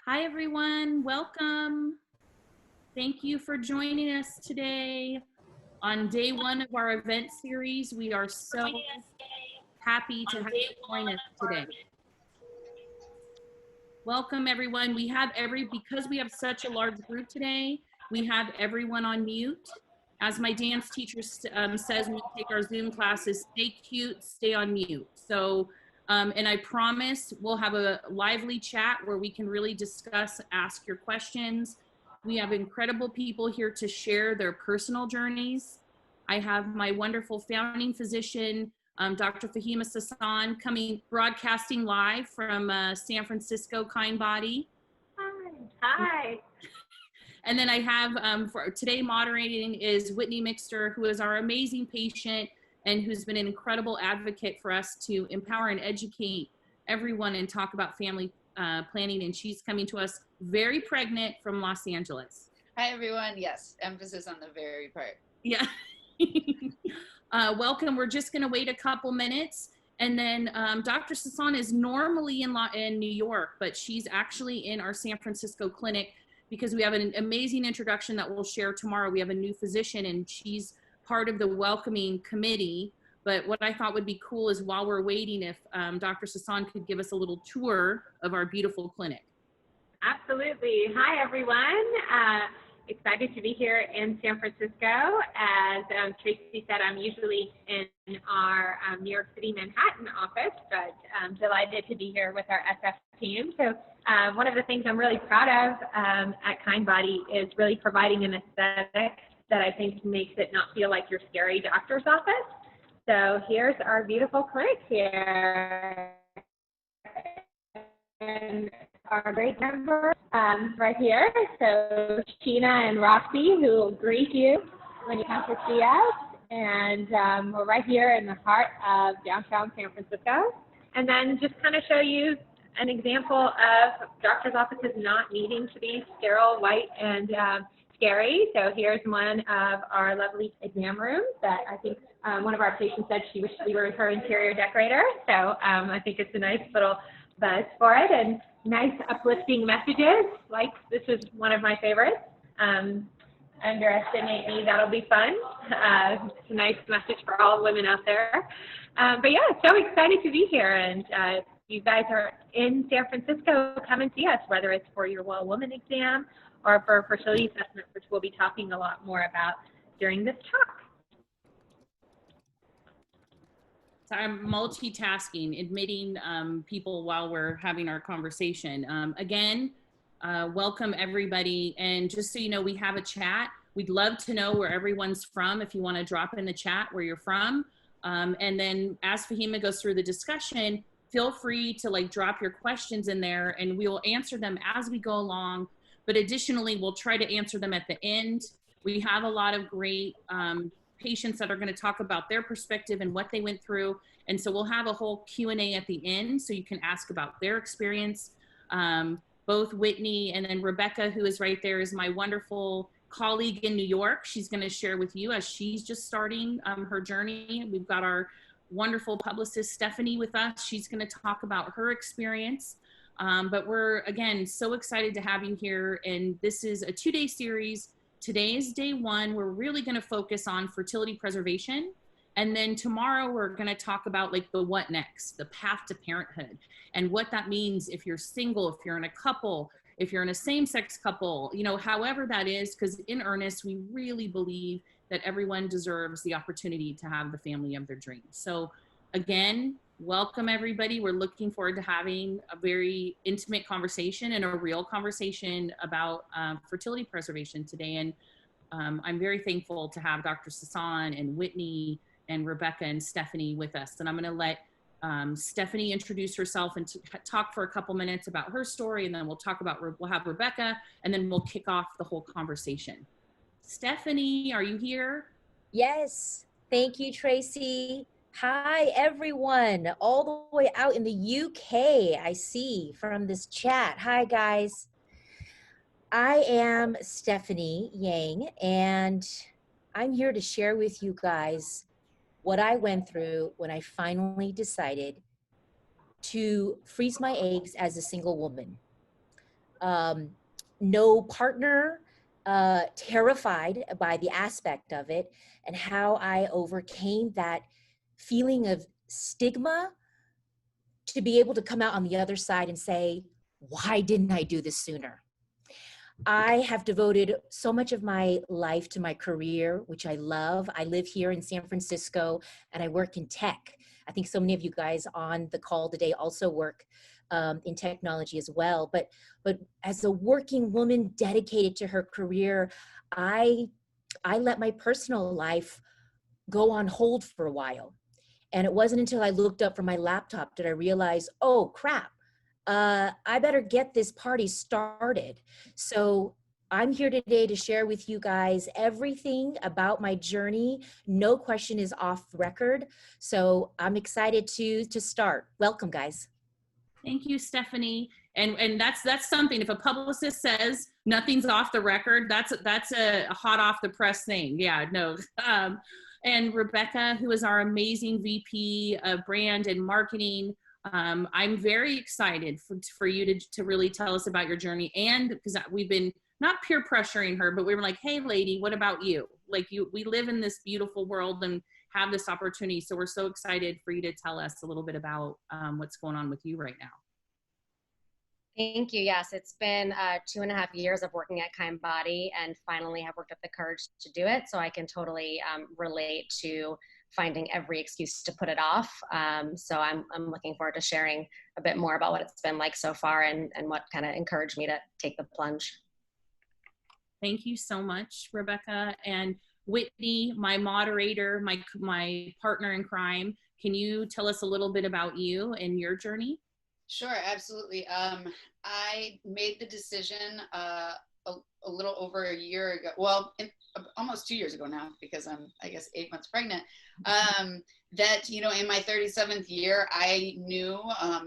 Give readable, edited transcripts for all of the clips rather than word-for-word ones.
Hi, everyone. Welcome. Thank you for joining us today on day one of our event series. We are so happy to have you join us today. Welcome, everyone. Because we have such a large group today, we have everyone on mute. As my dance teacher says when we take our Zoom classes, stay cute, stay on mute. And I promise we'll have a lively chat where we can really discuss, ask your questions. We have incredible people here to share their personal journeys. I have my wonderful founding physician, Dr. Fahima Sassan, broadcasting live from San Francisco, Kind Body. Hi. And then I have, for today moderating is Whitney Mixter, who is our amazing patient and who's been an incredible advocate for us to empower and educate everyone and talk about family planning. And she's coming to us very pregnant from Los Angeles. Hi, everyone. Yes, emphasis on the very part. Yeah. Welcome. We're just going to wait a couple minutes. And then Dr. Sassan is normally in New York, but she's actually in our San Francisco clinic because we have an amazing introduction that we'll share tomorrow. We have a new physician and she's part of the welcoming committee. But what I thought would be cool is while we're waiting, if Dr. Sassan could give us a little tour of our beautiful clinic. Absolutely. Hi, everyone. Excited to be here in San Francisco. As Tracy said, I'm usually in our New York City, Manhattan office, but I'm delighted to be here with our SF team. So one of the things I'm really proud of at Kind Body is really providing an aesthetic that I think makes it not feel like your scary doctor's office. So here's our beautiful clinic here. And our great members right here. So Sheena and Roxy, who will greet you when you come to see us. And we're right here in the heart of downtown San Francisco. And then just kind of show you an example of doctor's offices not needing to be sterile, white, and scary. So here's one of our lovely exam rooms that I think one of our patients said she wished we were her interior decorator. So I think it's a nice little buzz for it and nice uplifting messages. Like this is one of my favorites. Underestimate me, that'll be fun. It's a nice message for all women out there. But yeah, so excited to be here. And if you guys are in San Francisco, come and see us, whether it's for your Well Woman exam or for fertility assessment, which we'll be talking a lot more about during this talk. So I'm multitasking, admitting people while we're having our conversation. Again, welcome everybody. And just so you know, we have a chat. We'd love to know where everyone's from. If you want to drop in the chat where you're from. And then as Fahima goes through the discussion, feel free to drop your questions in there and we will answer them as we go along. But additionally, we'll try to answer them at the end. We have a lot of great patients that are going to talk about their perspective and what they went through. And so we'll have a whole Q&A at the end so you can ask about their experience. Both Whitney and then Rebecca, who is right there, is my wonderful colleague in New York. She's going to share with you as she's just starting her journey. We've got our wonderful publicist, Stephanie, with us. She's going to talk about her experience. But we're, again, so excited to have you here. And this is a 2-day series. Today is day one. We're really going to focus on fertility preservation. And then tomorrow we're going to talk about the what next, the path to parenthood and what that means if you're single, if you're in a couple, if you're in a same-sex couple, however that is, because in earnest, we really believe that everyone deserves the opportunity to have the family of their dreams. So again, welcome everybody. We're looking forward to having a very intimate conversation and a real conversation about fertility preservation today. And I'm very thankful to have Dr. Sassan and Whitney and Rebecca and Stephanie with us. And I'm going to let Stephanie introduce herself and talk for a couple minutes about her story. And then we'll have Rebecca and then we'll kick off the whole conversation. Stephanie, are you here? Yes. Thank you, Tracy. Hi, everyone, all the way out in the UK, I see from this chat. Hi, guys. I am Stephanie Yang, and I'm here to share with you guys what I went through when I finally decided to freeze my eggs as a single woman. no partner, terrified by the aspect of it, and how I overcame that feeling of stigma to be able to come out on the other side and say, why didn't I do this sooner? I have devoted so much of my life to my career, which I love. I live here in San Francisco and I work in tech. I think so many of you guys on the call today also work in technology as well. But as a working woman dedicated to her career, I let my personal life go on hold for a while. And it wasn't until I looked up from my laptop did I realize, oh crap, I better get this party started. So I'm here today to share with you guys everything about my journey. No question is off record. So I'm excited to start. Welcome, guys. Thank you, Stephanie. And that's something. If a publicist says nothing's off the record, that's a hot off the press thing. Yeah, no. And Rebecca, who is our amazing VP of brand and marketing, I'm very excited for you to really tell us about your journey. And because we've been not peer pressuring her, but we were like, hey lady, what about you? Like we live in this beautiful world and have this opportunity. So we're so excited for you to tell us a little bit about what's going on with you right now. Thank you. Yes, it's been 2.5 years of working at Kind Body and finally have worked up the courage to do it. So I can totally relate to finding every excuse to put it off. So I'm looking forward to sharing a bit more about what it's been like so far and what kind of encouraged me to take the plunge. Thank you so much, Rebecca. And Whitney, my moderator, my partner in crime, can you tell us a little bit about you and your journey? Sure, absolutely. I made the decision a little over a year ago, well, almost 2 years ago now, because I'm, I guess, 8 months pregnant, that, you know, in my 37th year, I knew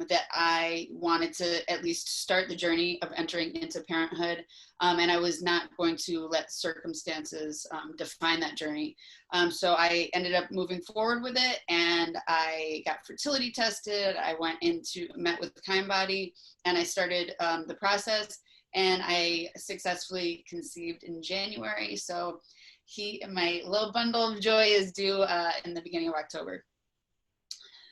that I wanted to at least start the journey of entering into parenthood, and I was not going to let circumstances define that journey. So I ended up moving forward with it, and I got fertility tested. I met with Kind Body, and I started the process, and I successfully conceived in January. So my little bundle of joy is due in the beginning of October.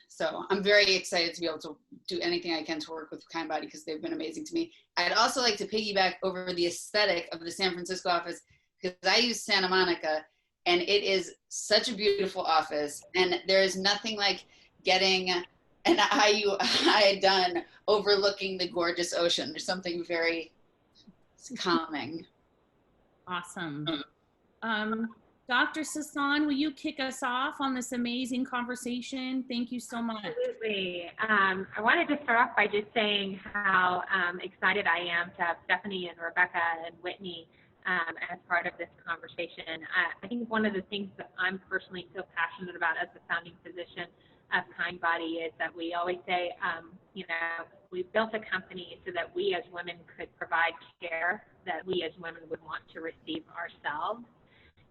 So I'm very excited to be able to do anything I can to work with Kind Body because they've been amazing to me. I'd also like to piggyback over the aesthetic of the San Francisco office because I use Santa Monica, and it is such a beautiful office, and there is nothing like getting an IUI done overlooking the gorgeous ocean. There's something very calming. Awesome. Dr. Sasan, will you kick us off on this amazing conversation? Thank you so much. Absolutely. I wanted to start off by just saying how excited I am to have Stephanie and Rebecca and Whitney as part of this conversation. I think one of the things that I'm personally so passionate about as the founding physician of Kind Body is that we always say, you know, we built a company so that we as women could provide care that we as women would want to receive ourselves.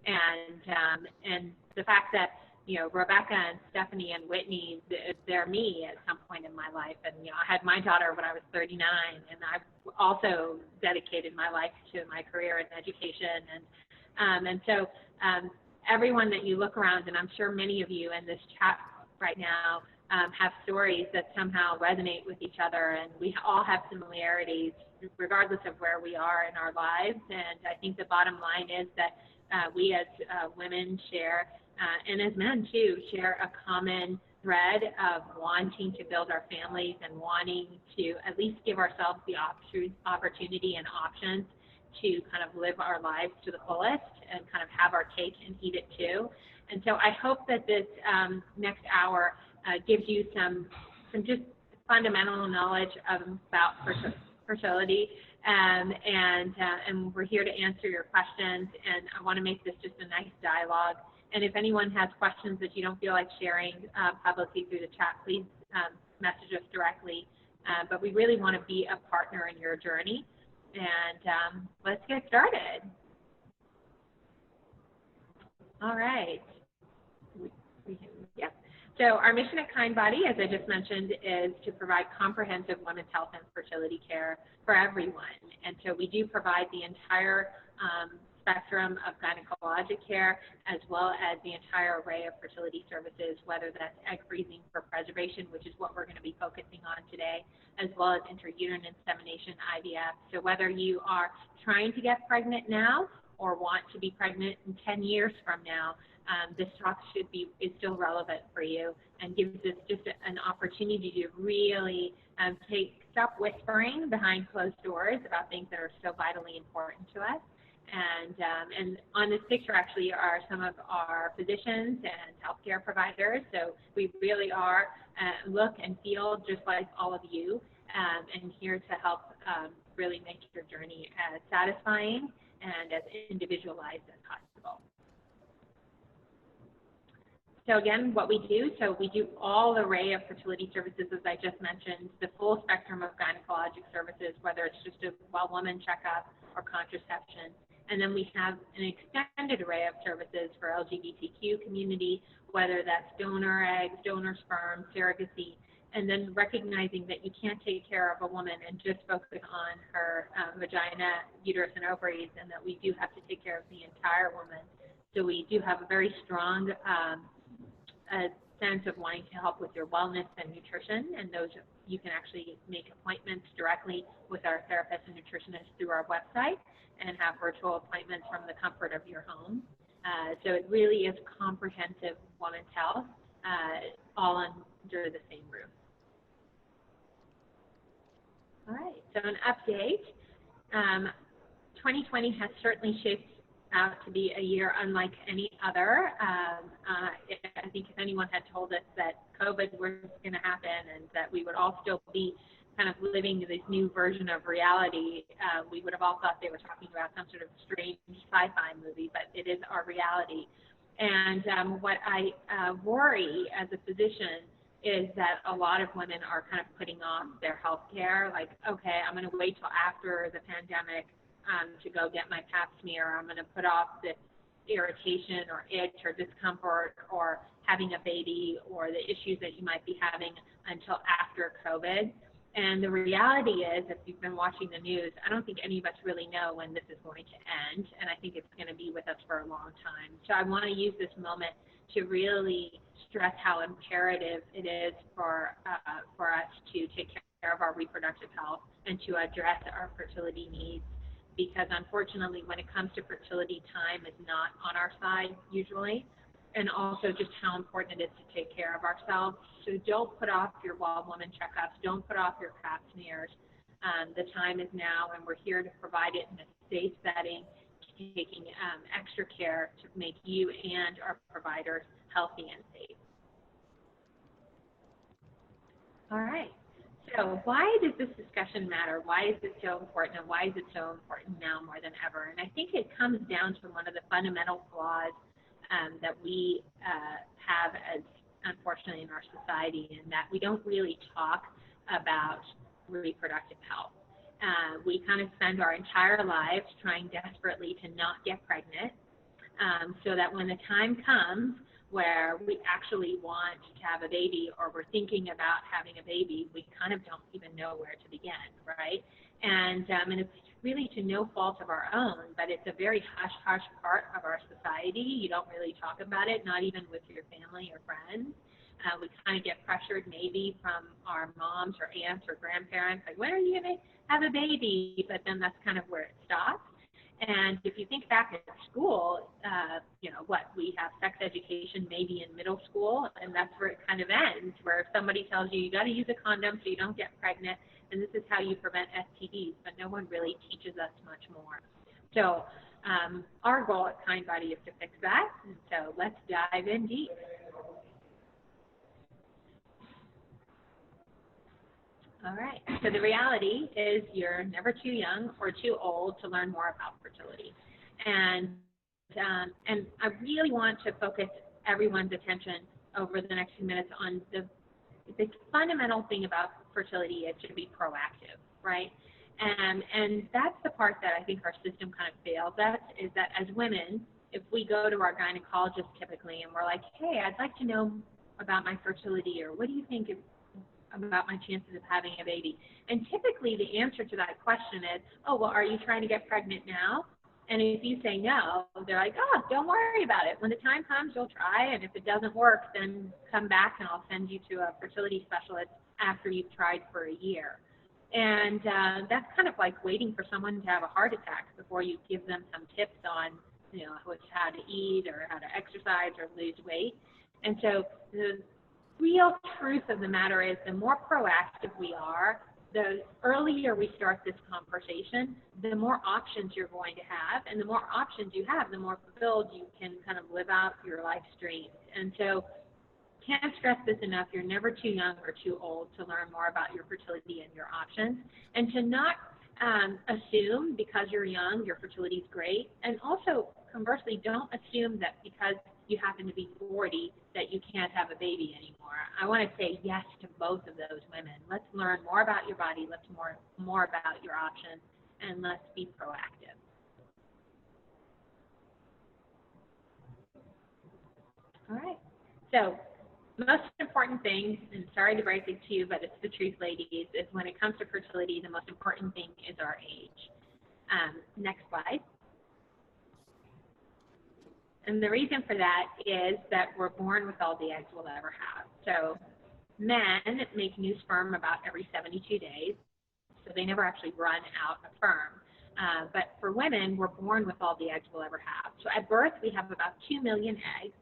And the fact that, you know, Rebecca and Stephanie and Whitney, they're me at some point in my life. And, you know, I had my daughter when I was 39, and I've also dedicated my life to my career in education. And so everyone that you look around, and I'm sure many of you in this chat right now have stories that somehow resonate with each other, and we all have similarities regardless of where we are in our lives. And I think the bottom line is that we as women share, and as men too, share a common thread of wanting to build our families and wanting to at least give ourselves the opportunity and options to kind of live our lives to the fullest and kind of have our cake and eat it too. And so I hope that this next hour gives you some just fundamental knowledge about fertility. And we're here to answer your questions, and I want to make this just a nice dialogue. And if anyone has questions that you don't feel like sharing publicly through the chat, please message us directly. But we really want to be a partner in your journey. And let's get started. All right. Yep. So our mission at Kindbody, as I just mentioned, is to provide comprehensive women's health and fertility care for everyone. And so we do provide the entire spectrum of gynecologic care, as well as the entire array of fertility services, whether that's egg freezing for preservation, which is what we're going to be focusing on today, as well as intrauterine insemination, IVF. So whether you are trying to get pregnant now or want to be pregnant in 10 years from now, this talk is still relevant for you and gives us just an opportunity to really stop whispering behind closed doors about things that are so vitally important to us. And on this picture actually are some of our physicians and healthcare providers. So we really are look and feel just like all of you, and here to help really make your journey as satisfying and as individualized as possible. So again, what we do all array of fertility services, as I just mentioned, the full spectrum of gynecologic services, whether it's just a well-woman checkup or contraception. And then we have an extended array of services for LGBTQ community, whether that's donor eggs, donor sperm, surrogacy, and then recognizing that you can't take care of a woman and just focus on her vagina, uterus, and ovaries, and that we do have to take care of the entire woman. So we do have a very strong a sense of wanting to help with your wellness and nutrition, and those you can actually make appointments directly with our therapists and nutritionists through our website and have virtual appointments from the comfort of your home. So it really is comprehensive women's health, all under the same roof. All right, so an update. 2020 has certainly shaped out to be a year unlike any other. I think if anyone had told us that COVID was going to happen and that we would all still be kind of living this new version of reality, we would have all thought they were talking about some sort of strange sci-fi movie, but it is our reality. And what I worry as a physician is that a lot of women are kind of putting off their health care, like, okay, I'm going to wait till after the pandemic to go get my pap smear. I'm going to put off this irritation or itch or discomfort or having a baby or the issues that you might be having until after COVID. And the reality is, if you've been watching the news, I don't think any of us really know when this is going to end, and I think it's going to be with us for a long time. So I want to use this moment to really stress how imperative it is for us to take care of our reproductive health and to address our fertility needs. Because unfortunately, when it comes to fertility, time is not on our side usually, and also just how important it is to take care of ourselves. So don't put off your well-woman checkups. Don't put off your pap smears. The time is now, and we're here to provide it in a safe setting, taking extra care to make you and our providers healthy and safe. All right. So why does this discussion matter? Why is it so important, and why is it so important now more than ever? And I think it comes down to one of the fundamental flaws that we have, as unfortunately in our society, in that we don't really talk about reproductive health. We kind of spend our entire lives trying desperately to not get pregnant, so that when the time comes where we actually want to have a baby or we're thinking about having a baby, we kind of don't even know where to begin, right? And it's really to no fault of our own, but it's a very hush-hush part of our society. You don't really talk about it, not even with your family or friends. We kind of get pressured maybe from our moms or aunts or grandparents, like, when are you going to have a baby? But then that's kind of where it stops. And if you think back at school, we have sex education maybe in middle school, and that's where it kind of ends, where somebody tells you, you got to use a condom so you don't get pregnant, and this is how you prevent STDs, but no one really teaches us much more. So our goal at Kindbody is to fix that, and so let's dive in deep. All right, so the reality is you're never too young or too old to learn more about fertility. And I really want to focus everyone's attention over the next few minutes on the fundamental thing about fertility is to be proactive, right? And that's the part that I think our system kind of fails at, is that as women, if we go to our gynecologist typically and we're like, hey, I'd like to know about my fertility, or what do you think about my chances of having a baby? And typically the answer to that question is, oh, well, are you trying to get pregnant now? And if you say no, they're like, oh, don't worry about it. When the time comes, you'll try. And if it doesn't work, then come back and I'll send you to a fertility specialist after you've tried for a year. And that's kind of like waiting for someone to have a heart attack before you give them some tips on, you know, how to eat or how to exercise or lose weight. And so the real truth of the matter is, the more proactive we are, the earlier we start this conversation, the more options you're going to have. And the more options you have, the more fulfilled you can kind of live out your life's dreams. And so can't stress this enough, you're never too young or too old to learn more about your fertility and your options. And to not assume because you're young, your fertility is great. And also, conversely, don't assume that because you happen to be 40 that you can't have a baby anymore. I want to say yes to both of those women. Let's learn more about your body, let's more about your options, and let's be proactive. All right. So most important thing, and sorry to break it to you, but it's the truth, ladies, is when it comes to fertility, the most important thing is our age. Next slide. And the reason for that is that we're born with all the eggs we'll ever have. So men make new sperm about every 72 days, so they never actually run out of sperm. But for women, we're born with all the eggs we'll ever have. So at birth, we have about 2 million eggs.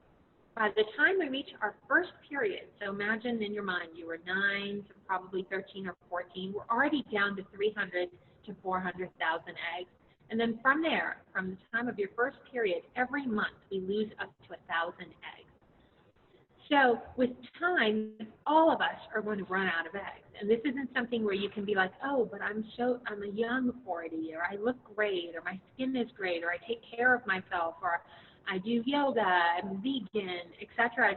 By the time we reach our first period, so imagine in your mind you were 9 to probably 13 or 14, we're already down to 300 to 400,000 eggs. And then from there, from the time of your first period, every month we lose up to 1,000 eggs. So with time, all of us are going to run out of eggs. And this isn't something where you can be like, oh, but I'm a young 40, or I look great, or my skin is great, or I take care of myself, or I do yoga, I'm vegan, et cetera,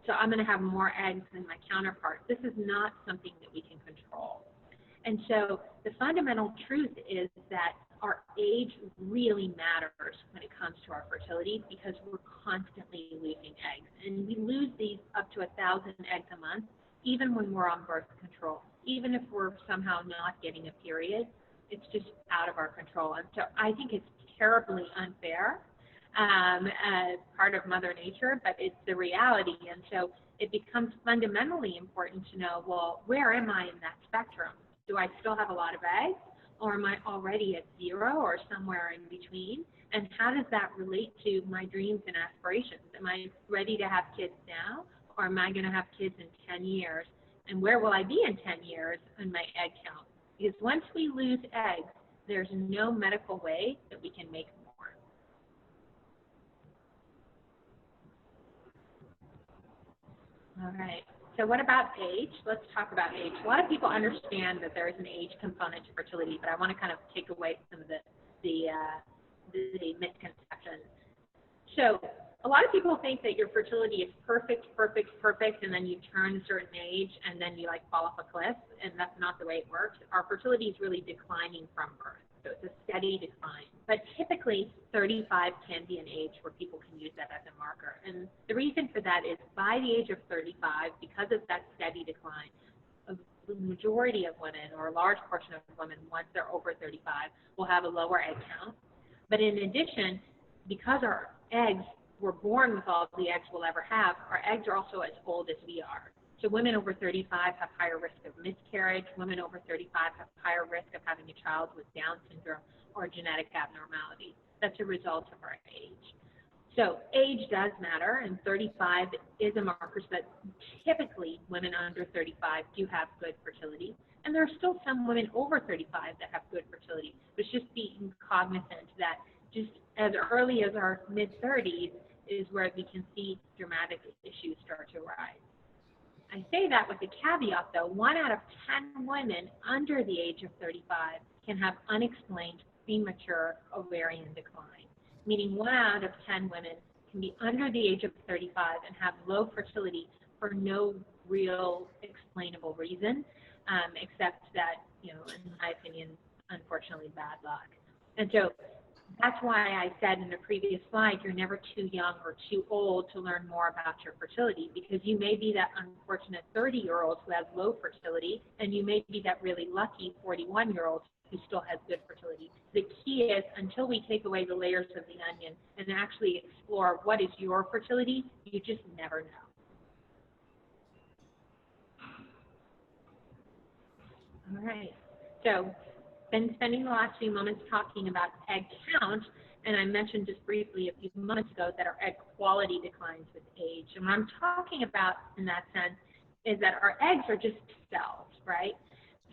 so I'm going to have more eggs than my counterpart. This is not something that we can control. And so the fundamental truth is that our age really matters when it comes to our fertility, because we're constantly losing eggs. And we lose these up to 1,000 eggs a month, even when we're on birth control. Even if we're somehow not getting a period, it's just out of our control. And so I think it's terribly unfair, part of Mother Nature, but it's the reality. And so it becomes fundamentally important to know, well, where am I in that spectrum? Do I still have a lot of eggs, or am I already at 0 or somewhere in between? And how does that relate to my dreams and aspirations? Am I ready to have kids now, or am I going to have kids in 10 years? And where will I be in 10 years in my egg count? Because once we lose eggs, there's no medical way that we can make more. All right. So what about age? Let's talk about age. A lot of people understand that there is an age component to fertility, but I want to kind of take away some of the misconceptions. So a lot of people think that your fertility is perfect, and then you turn a certain age and then you like fall off a cliff, and that's not the way it works. Our fertility is really declining from birth. So it's a steady decline. But typically 35 can be an age where people can use that as a marker. And the reason for that is by the age of 35, because of that steady decline, the majority of women, or a large portion of women, once they're over 35, will have a lower egg count. But in addition, because our eggs were born with all the eggs we'll ever have, our eggs are also as old as we are. So women over 35 have higher risk of miscarriage. Women over 35 have higher risk of having a child with Down syndrome or genetic abnormality. That's a result of our age. So age does matter, and 35 is a marker, so that typically women under 35 do have good fertility. And there are still some women over 35 that have good fertility. But it's just being cognizant that just as early as our mid-30s is where we can see dramatic issues start to rise. I say that with a caveat, though. 1 out of 10 women under the age of 35 can have unexplained premature ovarian decline, meaning 1 out of 10 women can be under the age of 35 and have low fertility for no real explainable reason, except that, in my opinion, unfortunately, bad luck. And so That's why I said in the previous slide, you're never too young or too old to learn more about your fertility, because you may be that unfortunate 30-year-old who has low fertility, and you may be that really lucky 41-year-old who still has good fertility. The key is, until we take away the layers of the onion and actually explore what is your fertility, you just never know. All right, so been spending the last few moments talking about egg count, and I mentioned just briefly a few moments ago that our egg quality declines with age. And what I'm talking about in that sense is that our eggs are just cells, right?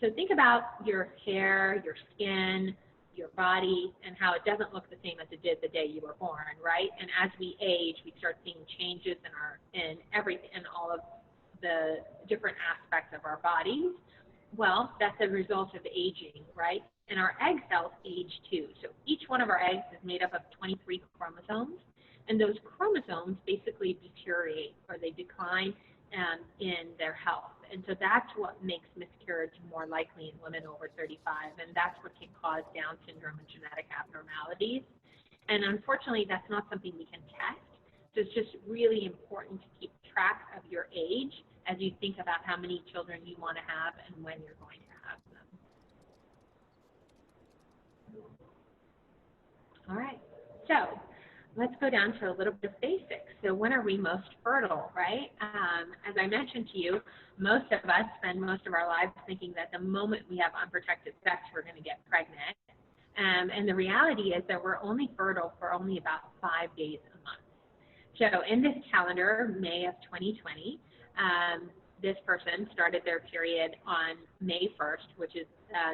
So think about your hair, your skin, your body, and how it doesn't look the same as it did the day you were born, right? And as we age, we start seeing changes in everything, in all of the different aspects of our bodies. Well, that's a result of aging, right? And our egg cells age too. So each one of our eggs is made up of 23 chromosomes, and those chromosomes basically deteriorate, or they decline in their health. And so that's what makes miscarriage more likely in women over 35, and that's what can cause Down syndrome and genetic abnormalities. And unfortunately, that's not something we can test. So it's just really important to keep track of your age as you think about how many children you want to have and when you're going to have them. All right, so let's go down to a little bit of basics. So when are we most fertile, right? As I mentioned to you, most of us spend most of our lives thinking that the moment we have unprotected sex, we're going to get pregnant. And the reality is that we're only fertile for only about 5 days a month. So in this calendar, May of 2020, this person started their period on May 1st, which is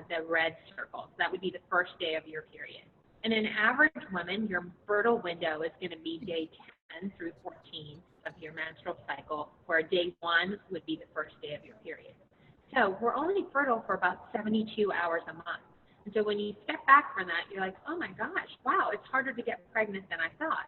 the red circle. So that would be the first day of your period. And in average women, your fertile window is going to be day 10 through 14 of your menstrual cycle, where day 1 would be the first day of your period. So we're only fertile for about 72 hours a month. And so when you step back from that, you're like, oh my gosh, wow, it's harder to get pregnant than I thought.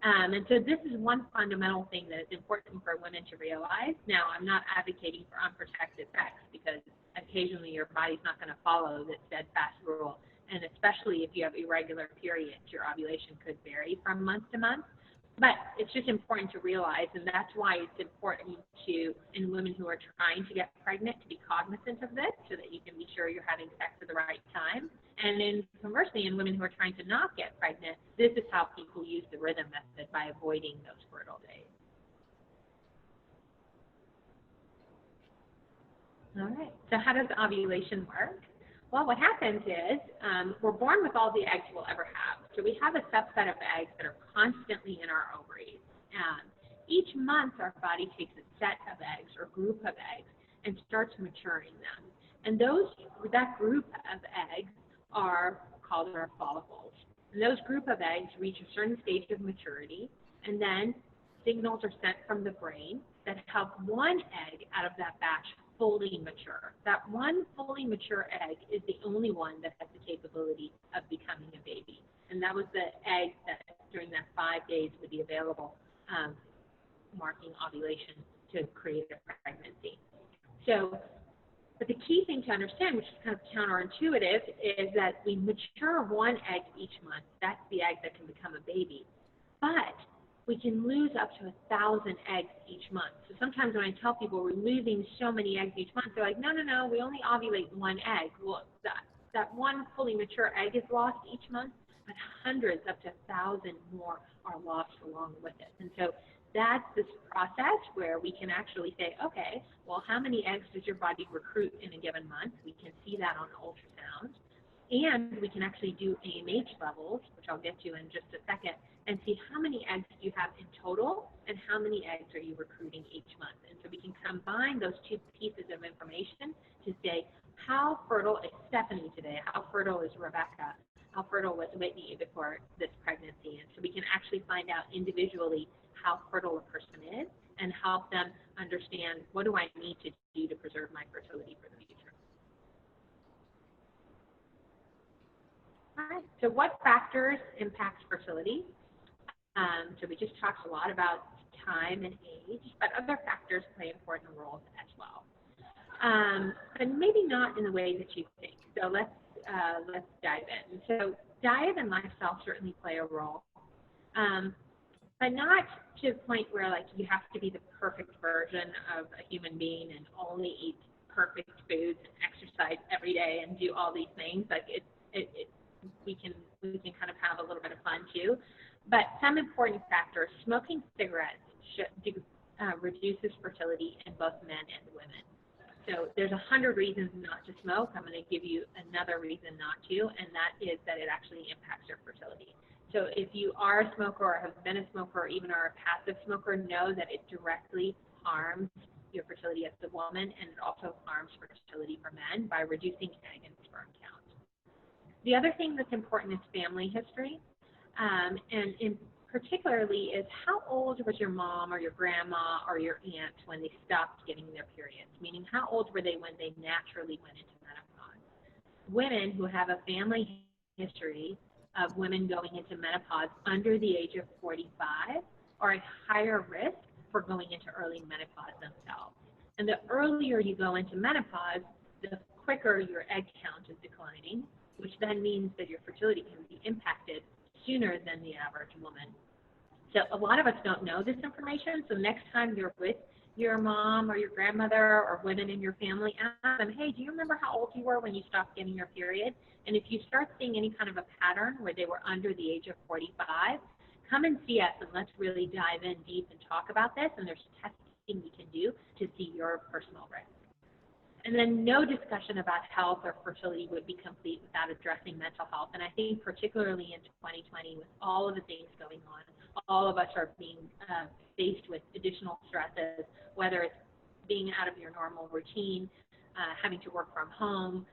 And so this is one fundamental thing that is important for women to realize. Now, I'm not advocating for unprotected sex, because occasionally your body's not going to follow this steadfast rule. And especially if you have irregular periods, your ovulation could vary from month to month. But it's just important to realize, and that's why it's important to, in women who are trying to get pregnant, to be cognizant of this so that you can be sure you're having sex at the right time. And in conversely, in women who are trying to not get pregnant, this is how people use the rhythm method, by avoiding those fertile days. All right, so how does ovulation work? Well, what happens is we're born with all the eggs we'll ever have. So we have a subset of eggs that are constantly in our ovaries. Each month, our body takes a set of eggs or group of eggs and starts maturing them. And that group of eggs are called our follicles. And those group of eggs reach a certain stage of maturity, and then signals are sent from the brain that help one egg out of that batch fully mature. That one fully mature egg is the only one that has the capability of becoming a baby. And that was the egg that during that 5 days would be available, marking ovulation to create a pregnancy. So, but the key thing to understand, which is kind of counterintuitive, is that we mature one egg each month. That's the egg that can become a baby. But we can lose up to 1,000 eggs each month. So sometimes when I tell people we're losing so many eggs each month, they're like, no, we only ovulate one egg. Well, that one fully mature egg is lost each month, but hundreds, up to 1,000 more are lost along with it. And so that's this process where we can actually say, okay, well, how many eggs does your body recruit in a given month? We can see that on ultrasound. And we can actually do AMH levels, which I'll get to in just a second, and see how many eggs do you have in total and how many eggs are you recruiting each month. And so we can combine those two pieces of information to say, how fertile is Stephanie today? How fertile is Rebecca? How fertile was Whitney before this pregnancy? And so we can actually find out individually how fertile a person is and help them understand, what do I need to do to preserve my fertility for the future? All right, so what factors impact fertility? So we just talked a lot about time and age, but other factors play important roles as well. But maybe not in the way that you think. So let's let's dive in. So diet and lifestyle certainly play a role, but not to the point where like you have to be the perfect version of a human being and only eat perfect foods and exercise every day and do all these things. Like we can kind of have a little bit of fun too. But some important factors: smoking cigarettes reduces fertility in both men and women. So there's 100 reasons not to smoke. I'm going to give you another reason not to, and that is that it actually impacts your fertility. So if you are a smoker or have been a smoker or even are a passive smoker, know that it directly harms your fertility as a woman, and it also harms fertility for men by reducing egg and sperm count. The other thing that's important is family history, and in particularly is how old was your mom or your grandma or your aunt when they stopped getting their periods, meaning how old were they when they naturally went into menopause. Women who have a family history of women going into menopause under the age of 45 are at higher risk for going into early menopause themselves. And the earlier you go into menopause, the quicker your egg count is declining, which then means that your fertility can be impacted sooner than the average woman. So a lot of us don't know this information. So next time you're with your mom or your grandmother or women in your family, ask them, hey, do you remember how old you were when you stopped getting your period? And if you start seeing any kind of a pattern where they were under the age of 45, come and see us and let's really dive in deep and talk about this. And there's testing we can do to see your personal risk. And then no discussion about health or fertility would be complete without addressing mental health. And I think particularly in 2020, with all of the things going on, all of us are being faced with additional stresses, whether it's being out of your normal routine, having to work from home,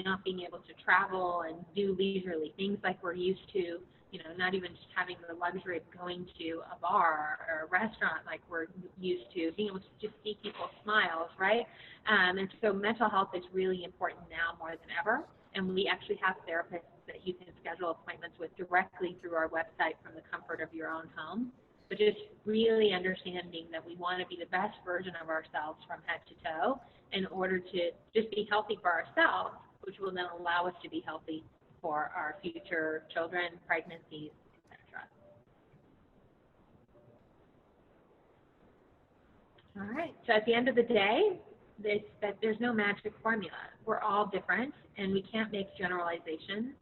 not being able to travel and do leisurely things like we're used to, you know, not even just having the luxury of going to a bar or a restaurant like we're used to, being able to just see people's smiles, right? And so mental health is really important now more than ever. And we actually have therapists that you can schedule appointments with directly through our website from the comfort of your own home. But just really understanding that we want to be the best version of ourselves from head to toe in order to just be healthy for ourselves, which will then allow us to be healthy for our future children, pregnancies, etc. All right, so at the end of the day, there's no magic formula. We're all different, and we can't make generalizations,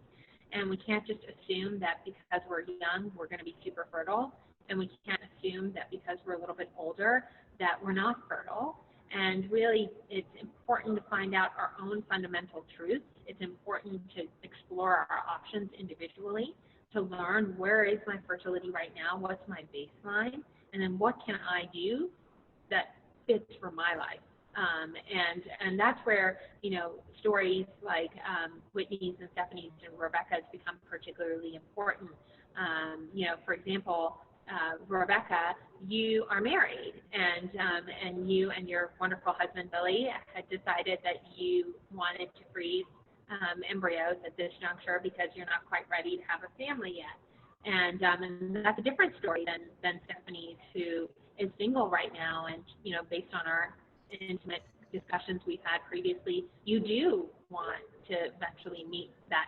and we can't just assume that because we're young, we're going to be super fertile, and we can't assume that because we're a little bit older that we're not fertile. And really, it's important to find out our own fundamental truths. It's important to explore our options individually, to learn where is my fertility right now, what's my baseline, and then what can I do that fits for my life. And that's where, you know, stories like Whitney's and Stephanie's and Rebecca's become particularly important. You know, for example, Rebecca, you are married, and you and your wonderful husband Billy had decided that you wanted to freeze embryos at this juncture because you're not quite ready to have a family yet. And that's a different story than Stephanie's, who is single right now, and you know, based on our intimate discussions we've had previously, you do want to eventually meet that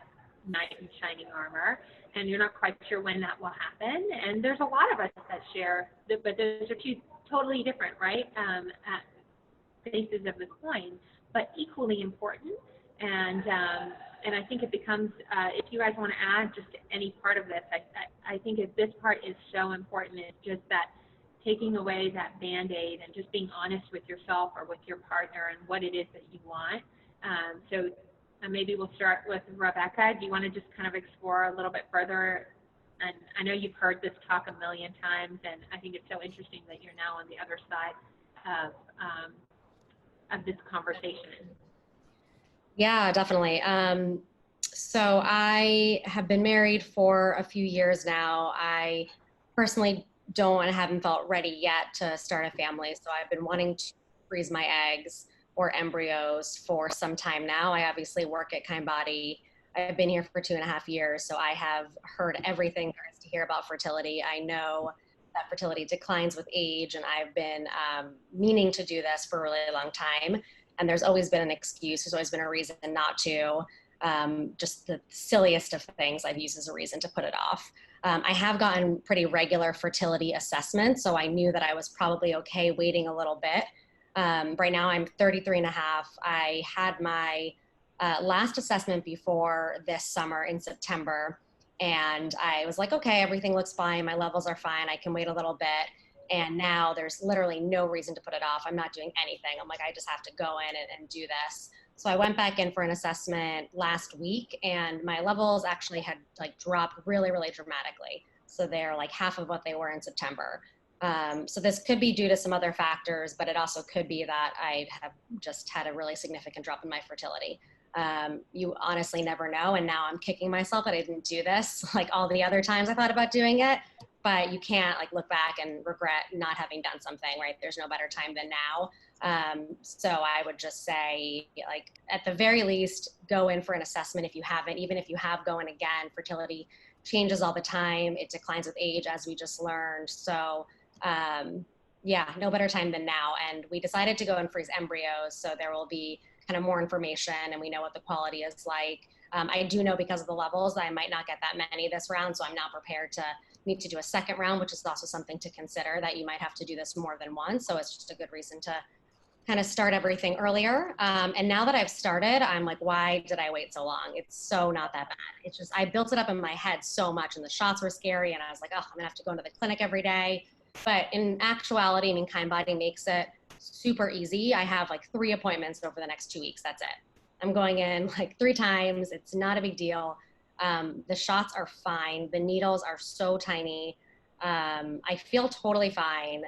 knight in shining armor, and you're not quite sure when that will happen. And there's a lot of us that share, but those are two totally different, right, faces of the coin, but equally important. And I think it becomes, if you guys want to add just any part of this, I think if this part is so important, it's just that taking away that Band-Aid and just being honest with yourself or with your partner and what it is that you want. So maybe we'll start with Rebecca. Do you want to just kind of explore a little bit further? And I know you've heard this talk a million times, and I think it's so interesting that you're now on the other side of this conversation. Yeah, definitely. So I have been married for a few years now. I personally don't and haven't felt ready yet to start a family. So I've been wanting to freeze my eggs or embryos for some time now. I obviously work at Kindbody. I've been here for 2.5 years, so I have heard everything there is to hear about fertility. I know that fertility declines with age, and I've been meaning to do this for a really long time. And there's always been an excuse. There's always been a reason not to. just the silliest of things I've used as a reason to put it off. I have gotten pretty regular fertility assessments, so I knew that I was probably okay waiting a little bit. Right now I'm 33 and a half. I had my last assessment before this summer in September, and I was like, okay, everything looks fine. My levels are fine. I can wait a little bit. And now there's literally no reason to put it off. I'm not doing anything. I'm like, I just have to go in and do this. So I went back in for an assessment last week, and my levels actually had like dropped really, really dramatically. So they're like half of what they were in September. So this could be due to some other factors, but it also could be that I have just had a really significant drop in my fertility. You honestly never know. And now I'm kicking myself that I didn't do this like all the other times I thought about doing it. But you can't like look back and regret not having done something, right? There's no better time than now. So I would just say, like, at the very least, go in for an assessment if you haven't. Even if you have, go in again. Fertility changes all the time. It declines with age, as we just learned. So yeah, no better time than now. And we decided to go and freeze embryos, so there will be kind of more information, and we know what the quality is like. I do know because of the levels that I might not get that many this round, so I'm not prepared to need to do a second round, which is also something to consider, that you might have to do this more than once. So it's just a good reason to kind of start everything earlier. And now that I've started, I'm like, why did I wait so long? It's so not that bad. It's just, I built it up in my head so much, and the shots were scary, and I was like, oh, I'm gonna have to go into the clinic every day. But in actuality, I mean, Kindbody makes it super easy. I have like 3 appointments over the next 2 weeks. That's it. I'm going in like 3 times. It's not a big deal. The shots are fine. The needles are so tiny. I feel totally fine.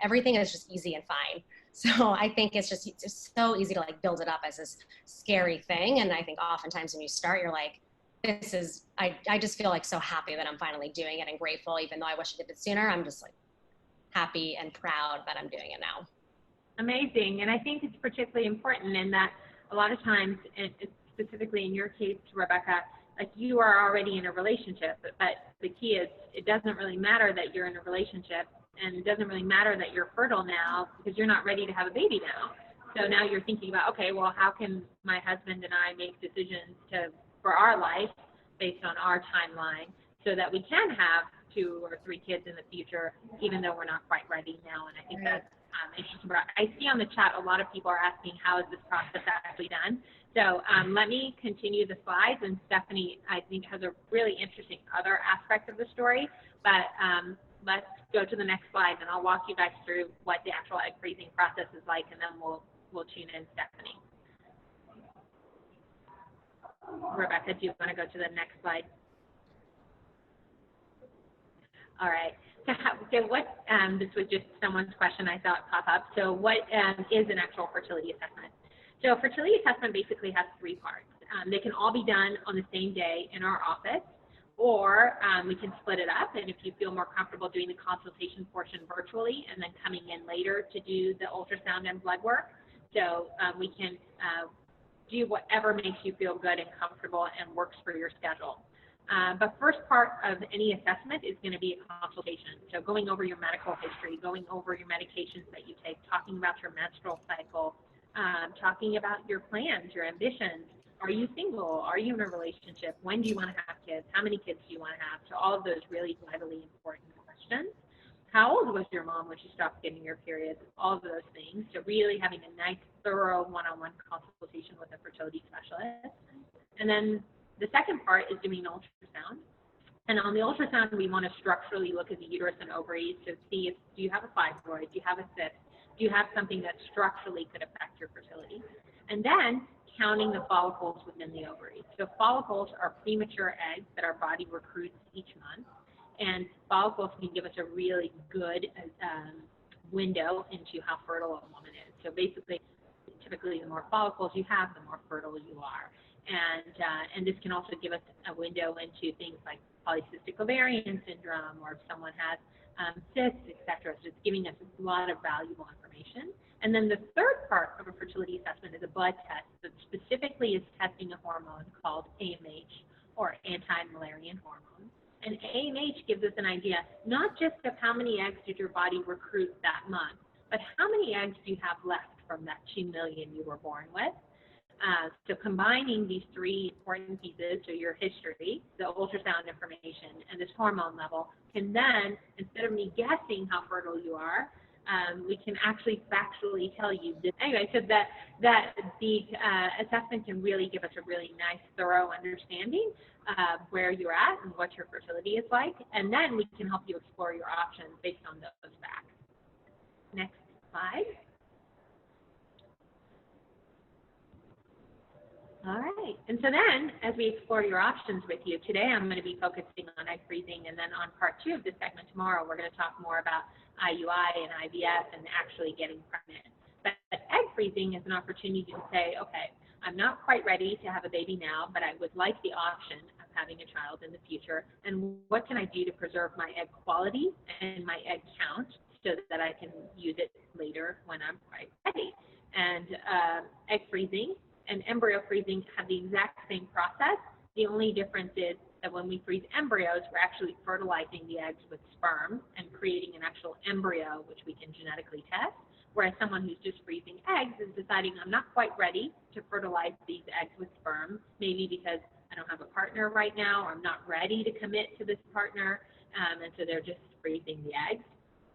Everything is just easy and fine. So I think it's just so easy to like build it up as this scary thing. And I think oftentimes when you start, you're like, this is, I just feel like so happy that I'm finally doing it and grateful, even though I wish I did it sooner. I'm just like happy and proud that I'm doing it now. Amazing. And I think it's particularly important in that a lot of times, and specifically in your case, Rebecca, like you are already in a relationship, but the key is it doesn't really matter that you're in a relationship, and it doesn't really matter that you're fertile now because you're not ready to have a baby now. So now you're thinking about, okay, well, how can my husband and I make decisions for our life based on our timeline so that we can have 2 or 3 kids in the future, even though we're not quite ready now. And I think that's interesting. I see on the chat a lot of people are asking, how is this process actually done? So let me continue the slides, and Stephanie, I think, has a really interesting other aspect of the story, but let's go to the next slide, and I'll walk you guys through what the actual egg freezing process is like, and then we'll tune in Stephanie. Rebecca, do you want to go to the next slide? All right. So what, this was just someone's question I thought pop up. So what is an actual fertility assessment? So a fertility assessment basically has 3 parts. They can all be done on the same day in our office, or we can split it up. And if you feel more comfortable doing the consultation portion virtually and then coming in later to do the ultrasound and blood work, so we can do whatever makes you feel good and comfortable and works for your schedule. But first part of any assessment is going to be a consultation. So going over your medical history, going over your medications that you take, talking about your menstrual cycle, talking about your plans, your ambitions. Are you single? Are you in a relationship? When do you want to have kids? How many kids do you want to have? So all of those really vitally important questions. How old was your mom when she stopped getting your periods? All of those things. So really having a nice, thorough one-on-one consultation with a fertility specialist. And then the second part is doing an ultrasound. And on the ultrasound, we want to structurally look at the uterus and ovaries to see if, do you have a fibroid? Do you have a cyst? Do you have something that structurally could affect your fertility? And then counting the follicles within the ovaries. So follicles are premature eggs that our body recruits each month. And follicles can give us a really good window into how fertile a woman is. So basically, typically the more follicles you have, the more fertile you are. And this can also give us a window into things like polycystic ovarian syndrome, or if someone has cysts, etc. So it's giving us a lot of valuable information. And then the third part of a fertility assessment is a blood test that specifically is testing a hormone called AMH, or anti-Müllerian hormone. And AMH gives us an idea not just of how many eggs did your body recruit that month, but how many eggs do you have left from that 2 million you were born with. So combining these three important pieces, so your history, the ultrasound information, and this hormone level, can then, instead of me guessing how fertile you are, we can actually factually tell you this. Anyway, so that the assessment can really give us a really nice, thorough understanding of where you're at and what your fertility is like, and then we can help you explore your options based on those facts. Next slide. All right, and so then, as we explore your options with you, today I'm going to be focusing on egg freezing, and then on part 2 of this segment tomorrow, we're going to talk more about IUI and IVF and actually getting pregnant. But egg freezing is an opportunity to say, okay, I'm not quite ready to have a baby now, but I would like the option of having a child in the future, and what can I do to preserve my egg quality and my egg count so that I can use it later when I'm quite ready. And egg freezing and embryo freezing have the exact same process. The only difference is that when we freeze embryos, we're actually fertilizing the eggs with sperm and creating an actual embryo, which we can genetically test, whereas someone who's just freezing eggs is deciding, I'm not quite ready to fertilize these eggs with sperm, maybe because I don't have a partner right now, or I'm not ready to commit to this partner, and so they're just freezing the eggs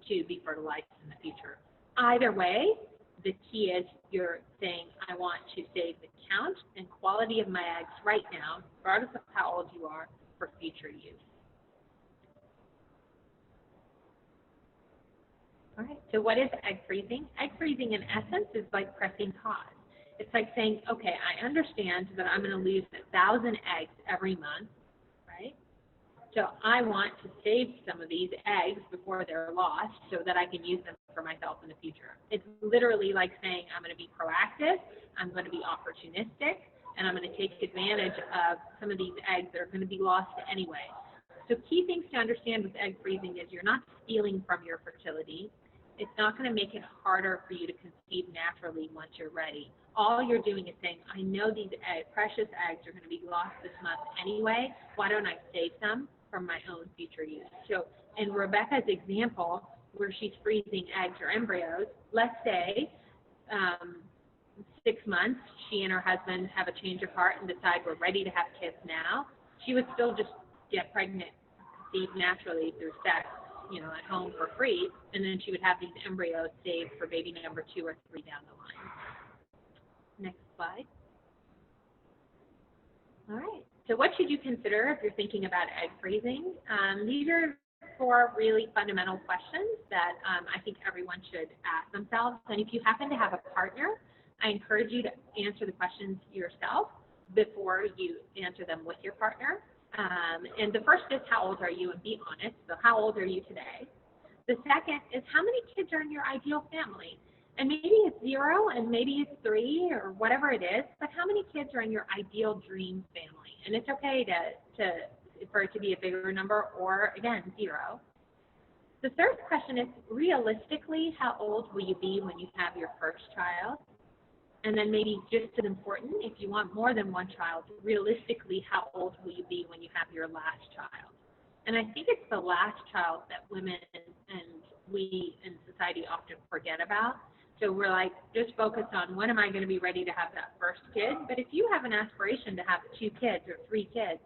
to be fertilized in the future. Either way, the key is you're saying, I want to save the count and quality of my eggs right now, regardless of how old you are, for future use. All right, so what is egg freezing? Egg freezing, in essence, is like pressing pause. It's like saying, okay, I understand that I'm going to lose 1,000 eggs every month, right? So I want to save some of these eggs before they're lost so that I can use them for myself in the future. It's literally like saying I'm going to be proactive, I'm going to be opportunistic, and I'm going to take advantage of some of these eggs that are going to be lost anyway. So key things to understand with egg freezing is you're not stealing from your fertility. It's not going to make it harder for you to conceive naturally once you're ready. All you're doing is saying, I know these precious eggs are going to be lost this month anyway. Why don't I save some for my own future use? So in Rebecca's example, where she's freezing eggs or embryos, let's say 6 months, she and her husband have a change of heart and decide we're ready to have kids now. She would still just get pregnant, conceive naturally through sex, you know, at home for free, and then she would have these embryos saved for baby number 2 or 3 down the line. Next slide. All right, so what should you consider if you're thinking about egg freezing? These are 4 really fundamental questions that I think everyone should ask themselves. And if you happen to have a partner, I encourage you to answer the questions yourself before you answer them with your partner. And the first is, how old are you? And be honest. So how old are you today? The second is, how many kids are in your ideal family? And maybe it's 0, and maybe it's 3, or whatever it is, but how many kids are in your ideal dream family? And it's okay for it to be a bigger number, or again, 0. The third question is, realistically, how old will you be when you have your first child? And then maybe just as important, if you want more than 1 child, realistically, how old will you be when you have your last child? And I think it's the last child that women and we in society often forget about. So we're like, just focus on, when am I going to be ready to have that first kid? But if you have an aspiration to have 2 kids or 3 kids,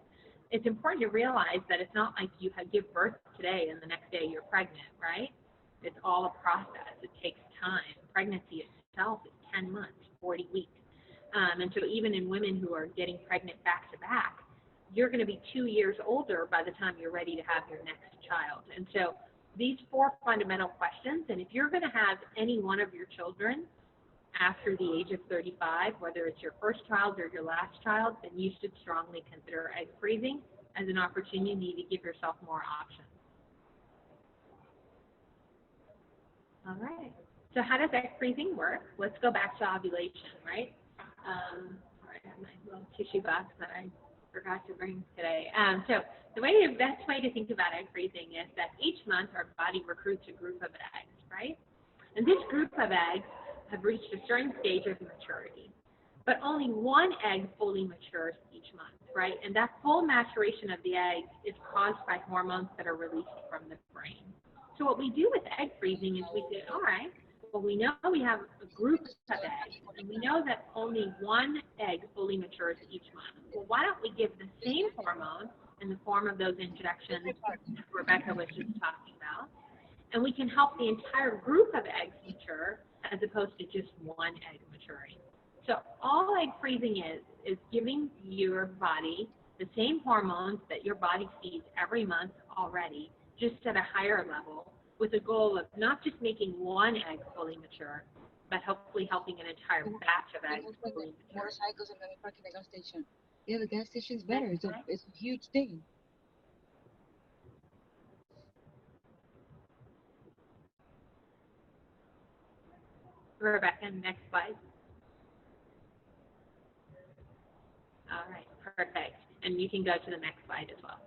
it's important to realize that it's not like you give birth today and the next day you're pregnant, right? It's all a process. It takes time. Pregnancy itself is 10 months, 40 weeks. And so even in women who are getting pregnant back to back, you're going to be 2 years older by the time you're ready to have your next child. And so these 4 fundamental questions, and if you're going to have any one of your children after the age of 35, whether it's your first child or your last child, then you should strongly consider egg freezing as an opportunity to give yourself more options. All right. So how does egg freezing work? Let's go back to ovulation, right? I have my little tissue box that I forgot to bring today. So the best way to think about egg freezing is that each month our body recruits a group of eggs, right? And this group of eggs have reached a certain stage of maturity. But only 1 egg fully matures each month, right? And that full maturation of the egg is caused by hormones that are released from the brain. So what we do with egg freezing is we say, all right, well, we know we have a group of eggs, and we know that only one egg fully matures each month. Well, why don't we give the same hormone in the form of those injections that Rebecca was just talking about, and we can help the entire group of eggs mature as opposed to just one egg maturing. So all egg freezing is giving your body the same hormones that your body feeds every month already, just at a higher level, with the goal of not just making one egg fully mature, but hopefully helping an entire batch of eggs fully mature. Motorcycles and then park in the gas station. Yeah, the gas station is better. It's a huge thing. Rebecca, next slide. All right, perfect. And you can go to the next slide as well.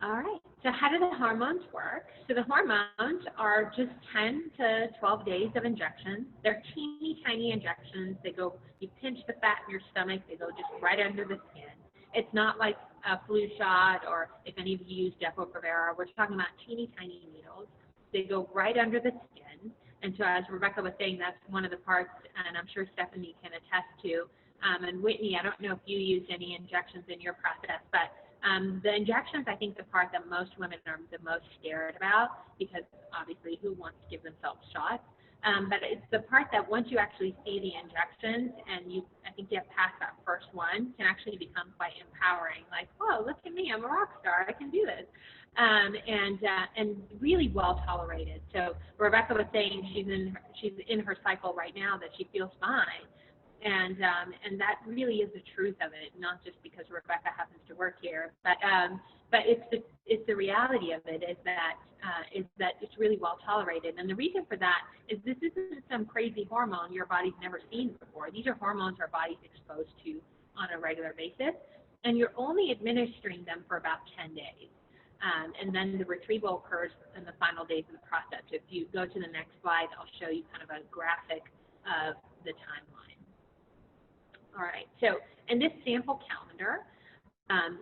All right, so how do the hormones work? So the hormones are just 10 to 12 days of injections. They're teeny tiny injections. They go, you pinch the fat in your stomach, they go just right under the skin. It's not like a flu shot, or if any of you use Depo-Provera, we're talking about teeny tiny needles. They go right under the skin. And so as Rebecca was saying, that's one of the parts, and I'm sure Stephanie can attest to. And Whitney, I don't know if you used any injections in your process, but the injections, I think the part that most women are the most scared about, because obviously who wants to give themselves shots? But it's the part that once you actually see the injections and you, I think, get past that first one, can actually become quite empowering. Like, whoa, look at me, I'm a rock star, I can do this. And really well tolerated. So Rebecca was saying she's in her cycle right now that she feels fine. And that really is the truth of it, not just because Rebecca happens to work here, but it's the reality of it is that it's really well tolerated. And the reason for that is this isn't some crazy hormone your body's never seen before. These are hormones our body's exposed to on a regular basis, and you're only administering them for about 10 days. And then the retrieval occurs in the final days of the process. If you go to the next slide, I'll show you kind of a graphic of the timeline. All right, so in this sample calendar,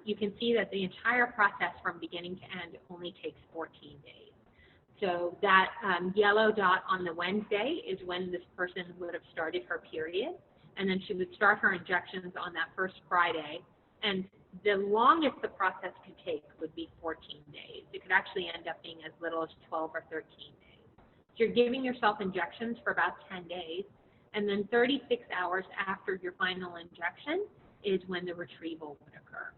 you can see that the entire process from beginning to end only takes 14 days. So that yellow dot on the Wednesday is when this person would have started her period, and then she would start her injections on that first Friday, and the longest the process could take would be 14 days. It could actually end up being as little as 12 or 13 days. So you're giving yourself injections for about 10 days, and then 36 hours after your final injection is when the retrieval would occur.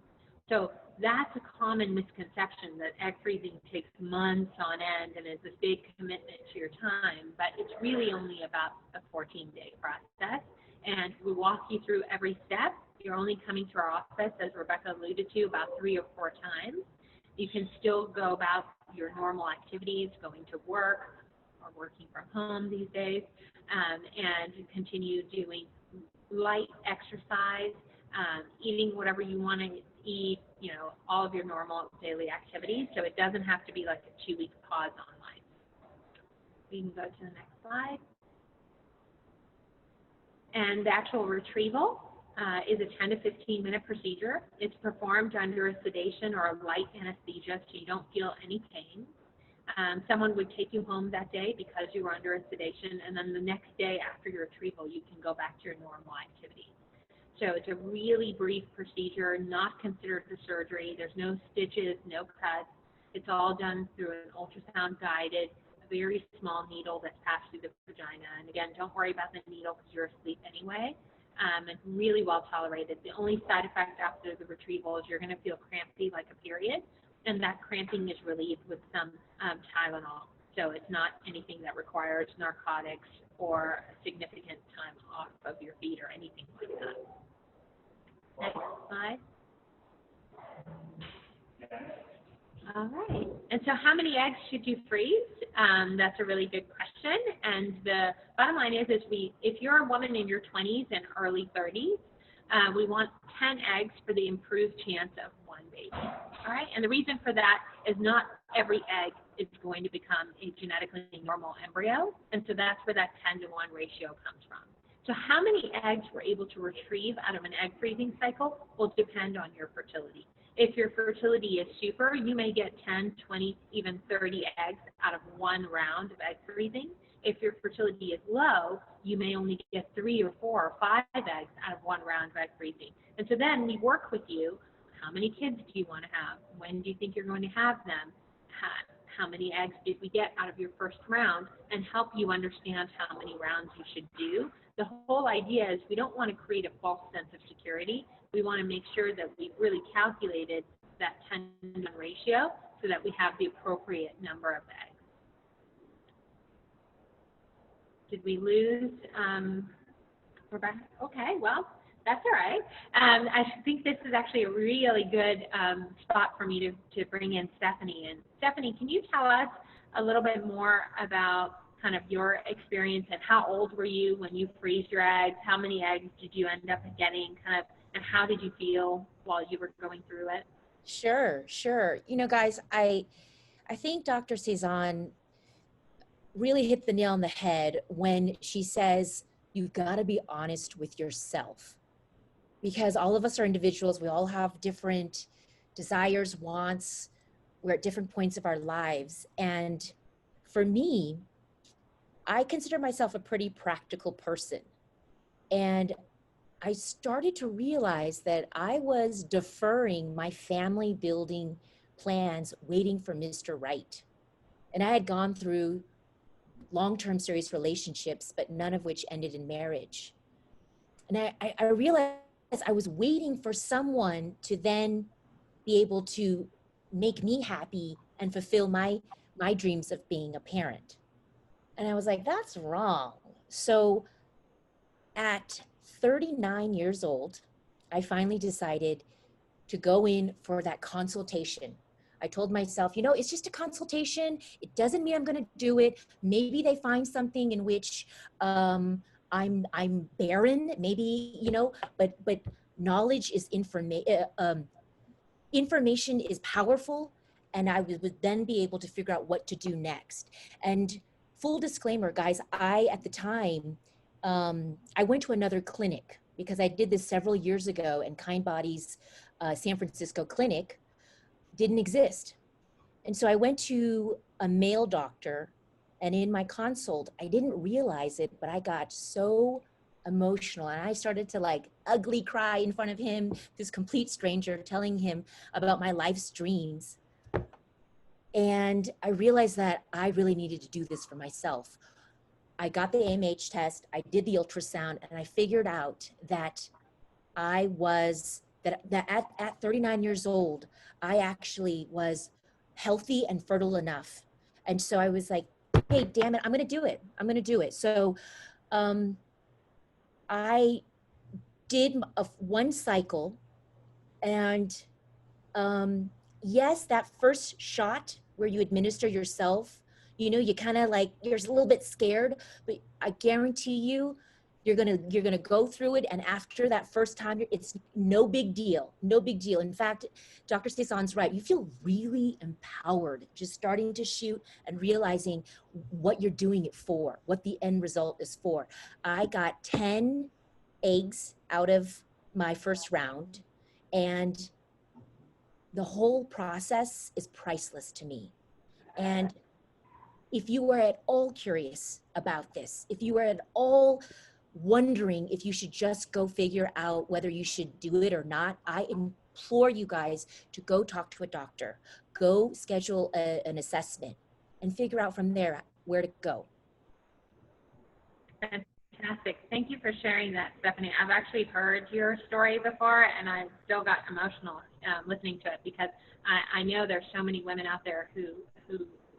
So that's a common misconception, that egg freezing takes months on end and is this big commitment to your time, but it's really only about a 14-day process. And we walk you through every step. You're only coming to our office, as Rebecca alluded to, about 3 or 4 times. You can still go about your normal activities, going to work or working from home these days, and continue doing light exercise, eating whatever you want to eat, you know, all of your normal daily activities. So it doesn't have to be like a 2-week pause on life. We can go to the next slide. And the actual retrieval is a 10 to 15 minute procedure. It's performed under a sedation or a light anesthesia, so you don't feel any pain. Someone would take you home that day because you were under a sedation, and then the next day after your retrieval, you can go back to your normal activity. So it's a really brief procedure, not considered for surgery. There's no stitches, no cuts. It's all done through an ultrasound guided, very small needle that's passed through the vagina. And again, don't worry about the needle because you're asleep anyway. It's really well tolerated. The only side effect after the retrieval is you're going to feel crampy like a period, and that cramping is relieved with some Tylenol. So it's not anything that requires narcotics or a significant time off of your feet or anything like that. Next slide. All right. And so how many eggs should you freeze? That's a really good question. And the bottom line is if you're a woman in your 20s and early 30s, we want 10 eggs for the improved chance of 1 baby. All right. And the reason for that is not every egg is going to become a genetically normal embryo. And so that's where that 10 to 1 ratio comes from. So how many eggs we're able to retrieve out of an egg freezing cycle will depend on your fertility. If your fertility is super, you may get 10, 20, even 30 eggs out of one round of egg freezing. If your fertility is low, you may only get 3 or 4 or 5 eggs out of one round of egg freezing. And so then we work with you. How many kids do you want to have? When do you think you're going to have them? How many eggs did we get out of your first round? And help you understand how many rounds you should do. The whole idea is we don't want to create a false sense of security. We want to make sure that we've really calculated that 10-to-1 ratio so that we have the appropriate number of eggs. Did we lose Rebecca? Okay, well, that's all right. I think this is actually a really good spot for me to bring in Stephanie. And Stephanie, can you tell us a little bit more about kind of your experience and how old were you when you freeze your eggs? How many eggs did you end up getting, kind of, and how did you feel while you were going through it? Sure. You know, guys, I think Dr. Cezanne really hit the nail on the head when she says, you've got to be honest with yourself. Because all of us are individuals. We all have different desires, wants. We're at different points of our lives. And for me, I consider myself a pretty practical person. And I started to realize that I was deferring my family building plans, waiting for Mr. Right. And I had gone through long-term serious relationships, but none of which ended in marriage. And I realized I was waiting for someone to then be able to make me happy and fulfill my dreams of being a parent. And I was like, that's wrong. So at 39 years old, I finally decided to go in for that consultation. I told myself, you know, it's just a consultation. It doesn't mean I'm going to do it. Maybe they find something in which I'm barren. Maybe, you know, but knowledge is information is powerful, and I would then be able to figure out what to do next. And full disclaimer, guys, at the time, I went to another clinic because I did this several years ago, and Kindbody's San Francisco clinic didn't exist. And so I went to a male doctor, and in my consult, I didn't realize it, but I got so emotional, and I started to like ugly cry in front of him, this complete stranger, telling him about my life's dreams. And I realized that I really needed to do this for myself. I got the AMH test, I did the ultrasound, and I figured out that I was, that at 39 years old, I actually was healthy and fertile enough. And so I was like, hey, damn it, I'm gonna do it. I'm gonna do it. So I did one cycle, and yes, that first shot where you administer yourself, you know, you kind of like, you're a little bit scared, but I guarantee you, you're gonna go through it. And after that first time, it's no big deal, no big deal. In fact, Dr. Cezanne's right. You feel really empowered just starting to shoot and realizing what you're doing it for, what the end result is for. I got 10 eggs out of my first round, and the whole process is priceless to me. And if you are at all curious about this, if you are at all wondering if you should just go figure out whether you should do it or not, I implore you guys to go talk to a doctor, go schedule an assessment, and figure out from there where to go. Fantastic. Thank you for sharing that, Stephanie. I've actually heard your story before, and I still got emotional listening to it, because I know there's so many women out there who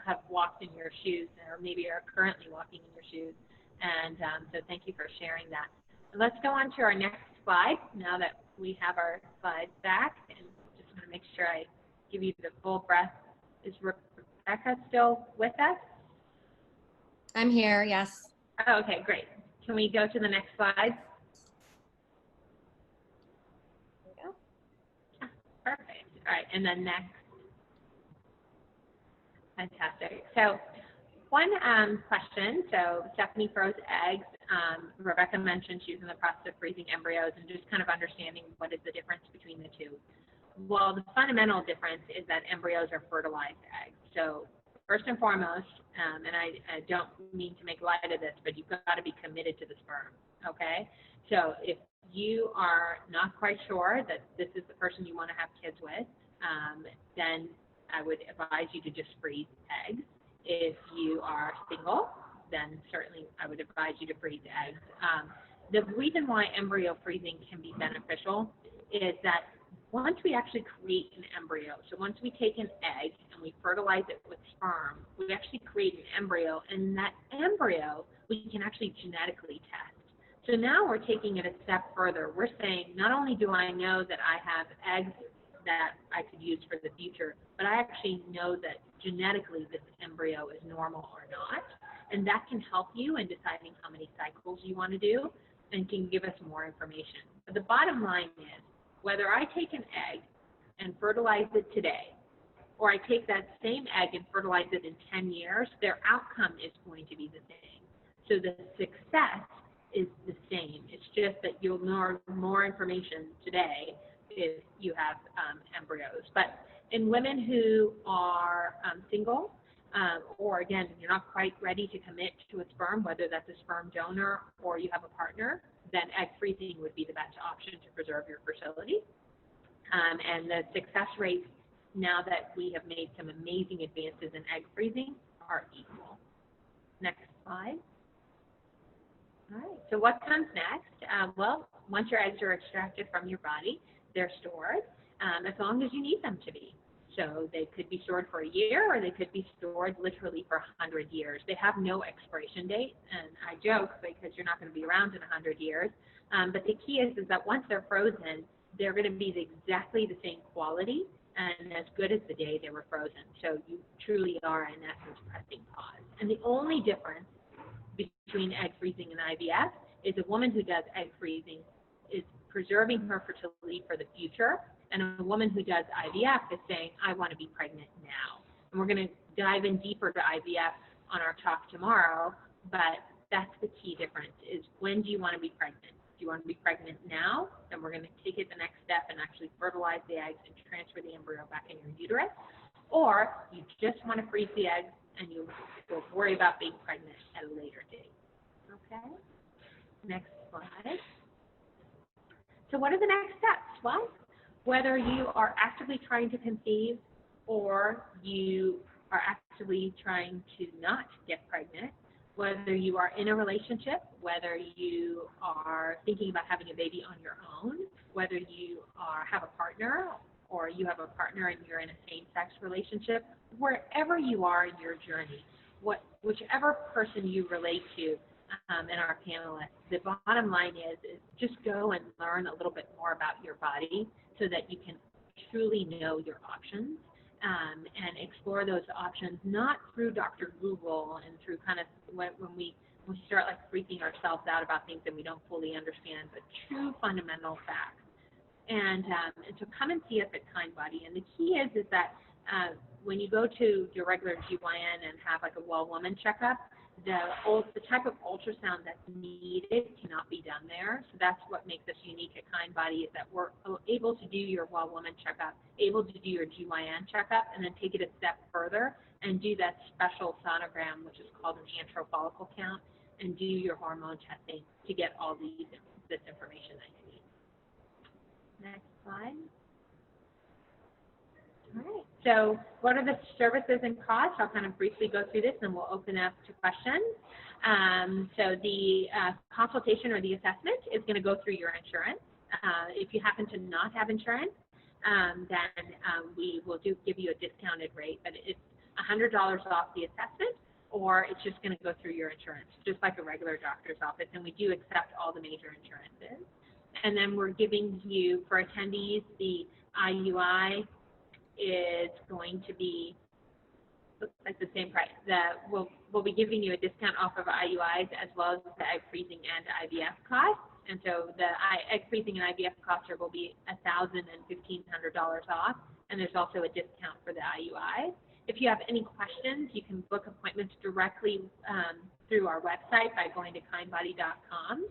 have walked in your shoes, or maybe are currently walking in your shoes. And so thank you for sharing that. Let's go on to our next slide now that we have our slides back. And just want to make sure I give you the full breath. Is Rebecca still with us? I'm here, yes. Oh, okay, great. Can we go to the next slide? There we go. Yeah, perfect. All right, and then next. Fantastic. So one question, so Stephanie froze eggs. Rebecca mentioned she was in the process of freezing embryos, and just kind of understanding what is the difference between the two. Well, the fundamental difference is that embryos are fertilized eggs. So first and foremost, and I don't mean to make light of this, but you've got to be committed to the sperm, okay? So if you are not quite sure that this is the person you want to have kids with, then I would advise you to just freeze eggs. If you are single, then certainly I would advise you to freeze eggs. The reason why embryo freezing can be beneficial is that once we actually create an embryo, so once we take an egg and we fertilize it with sperm, we actually create an embryo, and that embryo we can actually genetically test. So now we're taking it a step further. We're saying, not only do I know that I have eggs that I could use for the future, but I actually know that genetically this embryo is normal or not, and that can help you in deciding how many cycles you want to do and can give us more information. But the bottom line is, whether I take an egg and fertilize it today, or I take that same egg and fertilize it in 10 years, their outcome is going to be the same. So the success is the same. It's just that you'll know more information today if you have embryos. But in women who are single, or again, you're not quite ready to commit to a sperm, whether that's a sperm donor or you have a partner, then egg freezing would be the best option to preserve your fertility. And the success rates, now that we have made some amazing advances in egg freezing, are equal. Next slide. All right, so what comes next? Well, once your eggs are extracted from your body, they're stored as long as you need them to be. So they could be stored for a year, or they could be stored literally for 100 years. They have no expiration date, and I joke because you're not going to be around in 100 years. But the key is that once they're frozen, they're going to be exactly the same quality and as good as the day they were frozen. So you truly are, in essence, pressing pause. And the only difference between egg freezing and IVF is a woman who does egg freezing is preserving her fertility for the future, and a woman who does IVF is saying, I want to be pregnant now. And we're going to dive in deeper to IVF on our talk tomorrow, but that's the key difference, is when do you want to be pregnant? Do you want to be pregnant now? Then we're going to take it the next step and actually fertilize the eggs and transfer the embryo back in your uterus. Or you just want to freeze the eggs and you will worry about being pregnant at a later date. Okay? Next slide. So what are the next steps? Well, whether you are actively trying to conceive or you are actively trying to not get pregnant, whether you are in a relationship, whether you are thinking about having a baby on your own, whether you have a partner or you have a partner and you're in a same-sex relationship, wherever you are in your journey, whichever person you relate to, and our panelists, the bottom line is just go and learn a little bit more about your body so that you can truly know your options, and explore those options, not through Dr. Google and through kind of when we start like freaking ourselves out about things that we don't fully understand, but true fundamental facts. And so come and see us at Kindbody. And the key is that when you go to your regular GYN and have like a well woman checkup, the type of ultrasound that's needed cannot be done there. So that's what makes us unique at Kindbody, is that we're able to do your well woman checkup, able to do your GYN checkup, and then take it a step further and do that special sonogram, which is called an antral follicle count, and do your hormone testing to get all this information that you need. Next slide. All right, so what are the services and costs? I'll kind of briefly go through this and we'll open up to questions. So the consultation or the assessment is going to go through your insurance. If you happen to not have insurance, then we will give you a discounted rate, but it's $100 off the assessment, or it's just going to go through your insurance, just like a regular doctor's office, and we do accept all the major insurances. And then we're giving you, for attendees, the IUI is going to be, looks like the same price. We'll be giving you a discount off of IUIs as well as the egg freezing and IVF costs. And so the egg freezing and IVF costs will be $1,000 and $1,500 off, and there's also a discount for the IUI. If you have any questions, you can book appointments directly through our website by going to kindbody.com.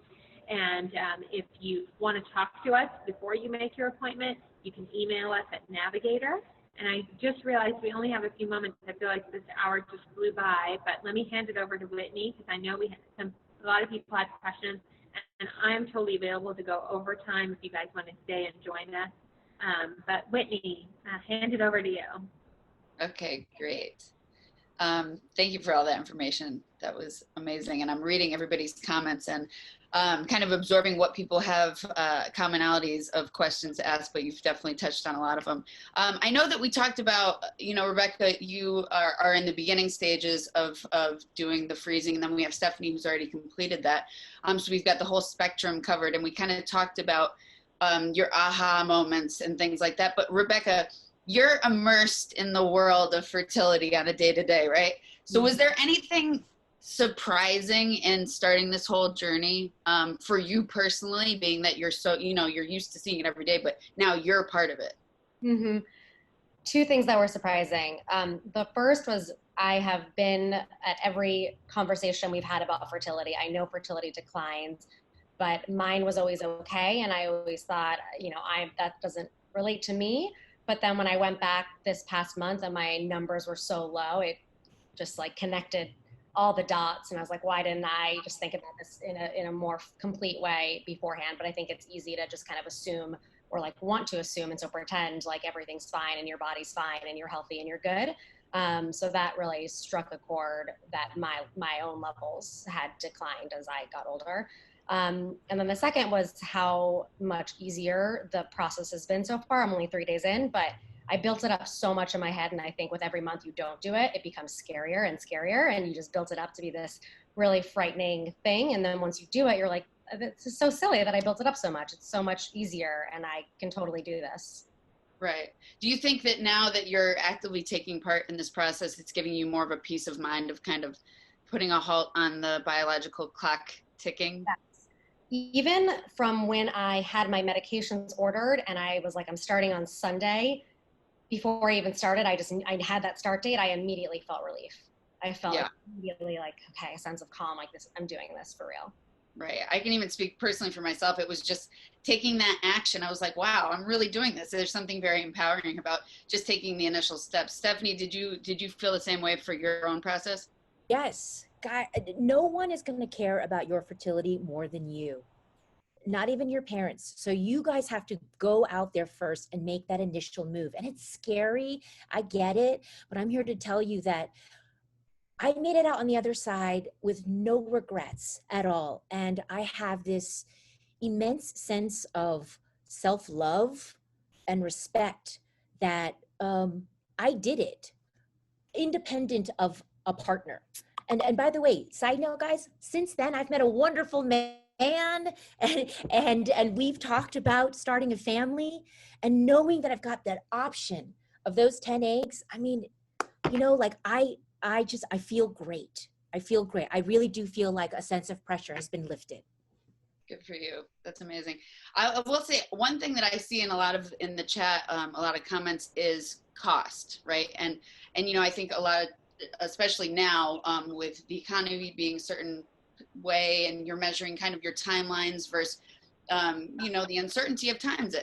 And if you want to talk to us before you make your appointment, You can email us at Navigator. And I just realized we only have a few moments. I feel like this hour just flew by, but let me hand it over to Whitney because I know a lot of people had questions, and I'm totally available to go overtime if you guys want to stay and join us. But Whitney, hand it over to you. Okay, great. Thank you for all that information. That was amazing. And I'm reading everybody's comments and kind of absorbing what people have commonalities of questions to ask, but you've definitely touched on a lot of them. I know that we talked about, you know, Rebecca, you are in the beginning stages of doing the freezing, and then we have Stephanie who's already completed that. So we've got the whole spectrum covered, and we kind of talked about your aha moments and things like that. But Rebecca, you're immersed in the world of fertility on a day-to-day, right? So was there anything surprising in starting this whole journey for you personally, being that you're so, you know, you're used to seeing it every day, but now you're a part of it? Mm-hmm. Two things that were surprising. The first was I have been at every conversation we've had about fertility. I know fertility declines, but mine was always okay. And I always thought, you know, that doesn't relate to me. But then when I went back this past month and my numbers were so low, it just like connected all the dots. And I was like, why didn't I just think about this in a more complete way beforehand? But I think it's easy to just kind of assume or like want to assume and so pretend like everything's fine and your body's fine and you're healthy and you're good. So that really struck a chord that my own levels had declined as I got older. And then the second was how much easier the process has been so far. I'm only 3 days in, but I built it up so much in my head. And I think with every month you don't do it, it becomes scarier and scarier. And you just built it up to be this really frightening thing. And then once you do it, you're like, this is so silly that I built it up so much. It's so much easier and I can totally do this. Right. Do you think that now that you're actively taking part in this process, it's giving you more of a peace of mind of kind of putting a halt on the biological clock ticking? Yes. Even from when I had my medications ordered and I was like, I'm starting on Sunday, before I even started, I had that start date. I immediately felt relief. I felt immediately like, okay, a sense of calm, like this, I'm doing this for real. Right. I can even speak personally for myself. It was just taking that action. I was like, wow, I'm really doing this. There's something very empowering about just taking the initial steps. Stephanie, did you feel the same way for your own process? Yes. God, no one is going to care about your fertility more than you. Not even your parents. So you guys have to go out there first and make that initial move. And it's scary. I get it. But I'm here to tell you that I made it out on the other side with no regrets at all. And I have this immense sense of self-love and respect that I did it independent of a partner. And by the way, side note, guys, since then I've met a wonderful man and we've talked about starting a family, and knowing that I've got that option of those 10 eggs. I mean, you know, like I feel great. I feel great. I really do feel like a sense of pressure has been lifted. Good for you. That's amazing. I will say one thing that I see in the chat, a lot of comments is cost, right? And you know, I think a lot of, especially now with the economy being a certain way and you're measuring kind of your timelines versus, you know, the uncertainty of times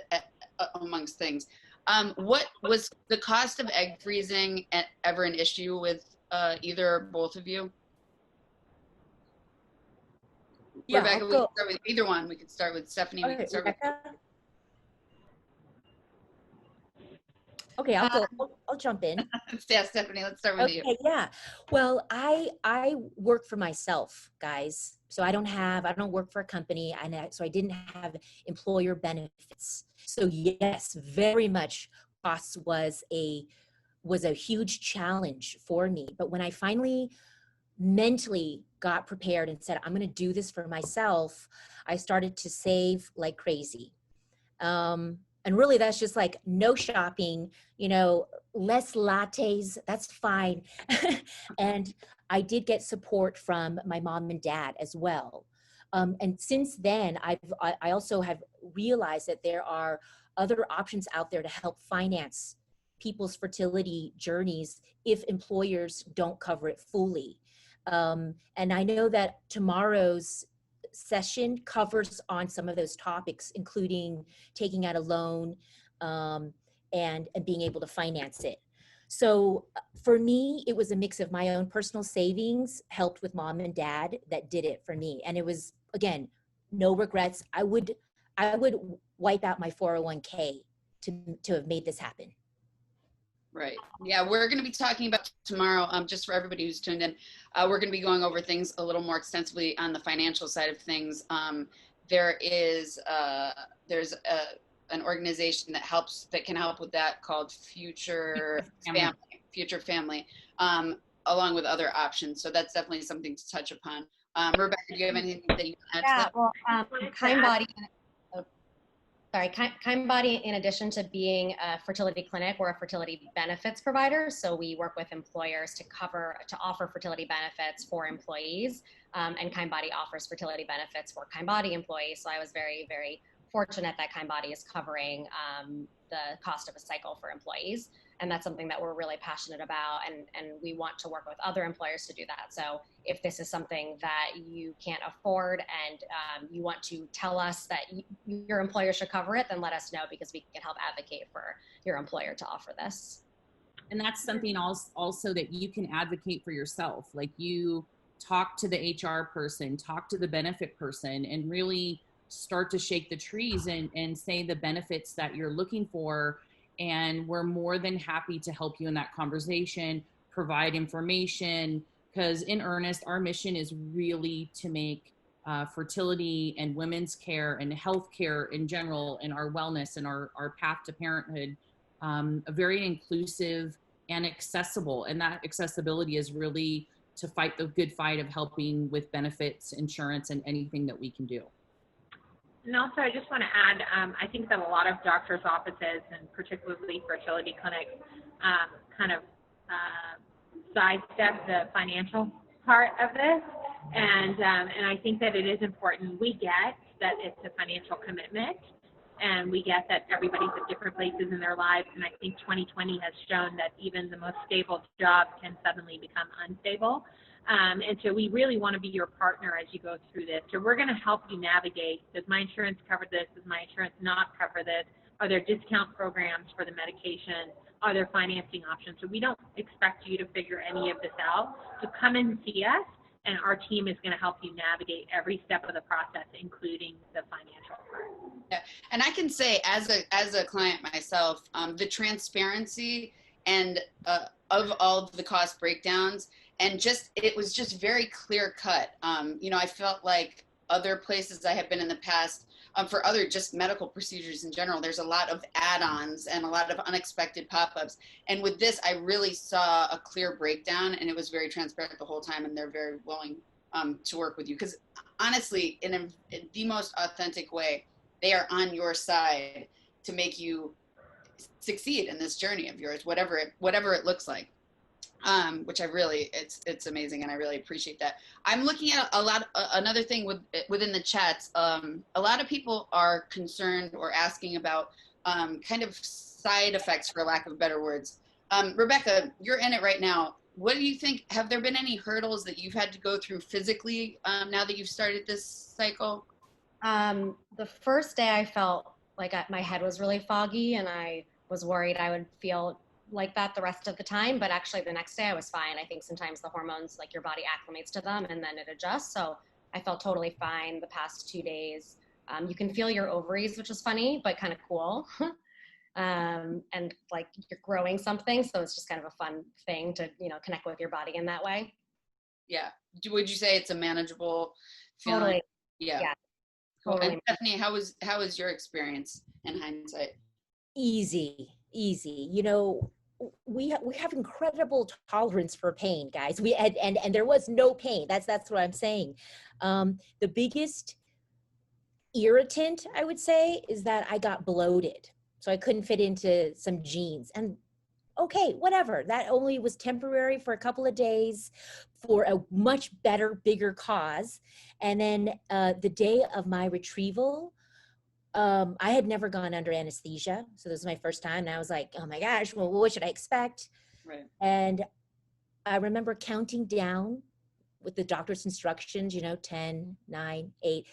amongst things. What was the cost of egg freezing ever an issue with either or both of you? Yeah, Rebecca, we can start with either one. We could start with Stephanie. We can start Rebecca? with. Okay, I'll jump in. Yeah, Stephanie, let's start with you. Okay, yeah. Well, I work for myself, guys. So I don't work for a company, and so I didn't have employer benefits. So yes, very much cost was a huge challenge for me. But when I finally mentally got prepared and said, I'm going to do this for myself, I started to save like crazy. And really that's just like no shopping, you know, less lattes, that's fine. And I did get support from my mom and dad as well. And since then, I also have realized that there are other options out there to help finance people's fertility journeys if employers don't cover it fully. And I know that tomorrow's session covers on some of those topics, including taking out a loan, and being able to finance it. So for me, it was a mix of my own personal savings helped with mom and dad that did it for me. And it was, again, no regrets. I would wipe out my 401k to have made this happen. Right. Yeah, we're going to be talking about tomorrow, just for everybody who's tuned in, we're going to be going over things a little more extensively on the financial side of things. There's an organization that can help with that called Future Family, along with other options. So that's definitely something to touch upon. Rebecca, do you have anything that you want to add to that? Well, Kindbody, in addition to being a fertility clinic, we're a fertility benefits provider. So we work with employers to offer fertility benefits for employees. And Kindbody offers fertility benefits for Kindbody employees. So I was very, very fortunate that Kindbody is covering the cost of a cycle for employees. And that's something that we're really passionate about. And we want to work with other employers to do that. So if this is something that you can't afford and you want to tell us that your employer should cover it, then let us know, because we can help advocate for your employer to offer this. And that's something also that you can advocate for yourself. Like, you talk to the HR person, talk to the benefit person, and really start to shake the trees and say the benefits that you're looking for. And we're more than happy to help you in that conversation, provide information, because in earnest, our mission is really to make fertility and women's care and healthcare in general, and our wellness and our path to parenthood a very inclusive and accessible. And that accessibility is really to fight the good fight of helping with benefits, insurance, and anything that we can do. And also, I just want to add, I think that a lot of doctors' offices, and particularly fertility clinics, kind of sidestep the financial part of this. And I think that it is important. We get that it's a financial commitment, and we get that everybody's at different places in their lives. And I think 2020 has shown that even the most stable job can suddenly become unstable. And so we really want to be your partner as you go through this. So we're going to help you navigate. Does my insurance cover this? Does my insurance not cover this? Are there discount programs for the medication? Are there financing options? So we don't expect you to figure any of this out. So come and see us, and our team is going to help you navigate every step of the process, including the financial part. Yeah, and I can say, as a client myself, the transparency and of all of the cost breakdowns, and it was just very clear cut. I felt like other places I have been in the past, for other just medical procedures in general, there's a lot of add-ons and a lot of unexpected pop-ups. And with this, I really saw a clear breakdown, and it was very transparent the whole time, and they're very willing to work with you. Because honestly, in the most authentic way, they are on your side to make you succeed in this journey of yours, whatever it looks like. Which it's amazing, and I really appreciate that. I'm looking at another thing within the chats. A lot of people are concerned or asking about kind of side effects, for lack of better words. Rebecca, you're in it right now. What do you think? Have there been any hurdles that you've had to go through physically now that you've started this cycle? The first day I felt like my head was really foggy, and I was worried I would feel like that the rest of the time, but actually the next day I was fine. I think sometimes the hormones, like, your body acclimates to them and then it adjusts. So I felt totally fine the past 2 days. You can feel your ovaries, which is funny, but kind of cool. And like, you're growing something. So it's just kind of a fun thing to, connect with your body in that way. Yeah. Would you say it's a manageable feeling? Totally. Yeah. Totally. And Stephanie, how was your experience in hindsight? Easy. We have incredible tolerance for pain, guys. And there was no pain. That's what I'm saying. The biggest irritant, I would say, is that I got bloated, so I couldn't fit into some jeans. And okay, whatever. That only was temporary for a couple of days for a much better, bigger cause. And then the day of my retrieval, I had never gone under anesthesia. So this was my first time. And I was like, oh my gosh, well, what should I expect? Right. And I remember counting down with the doctor's instructions, 10, 9, 8,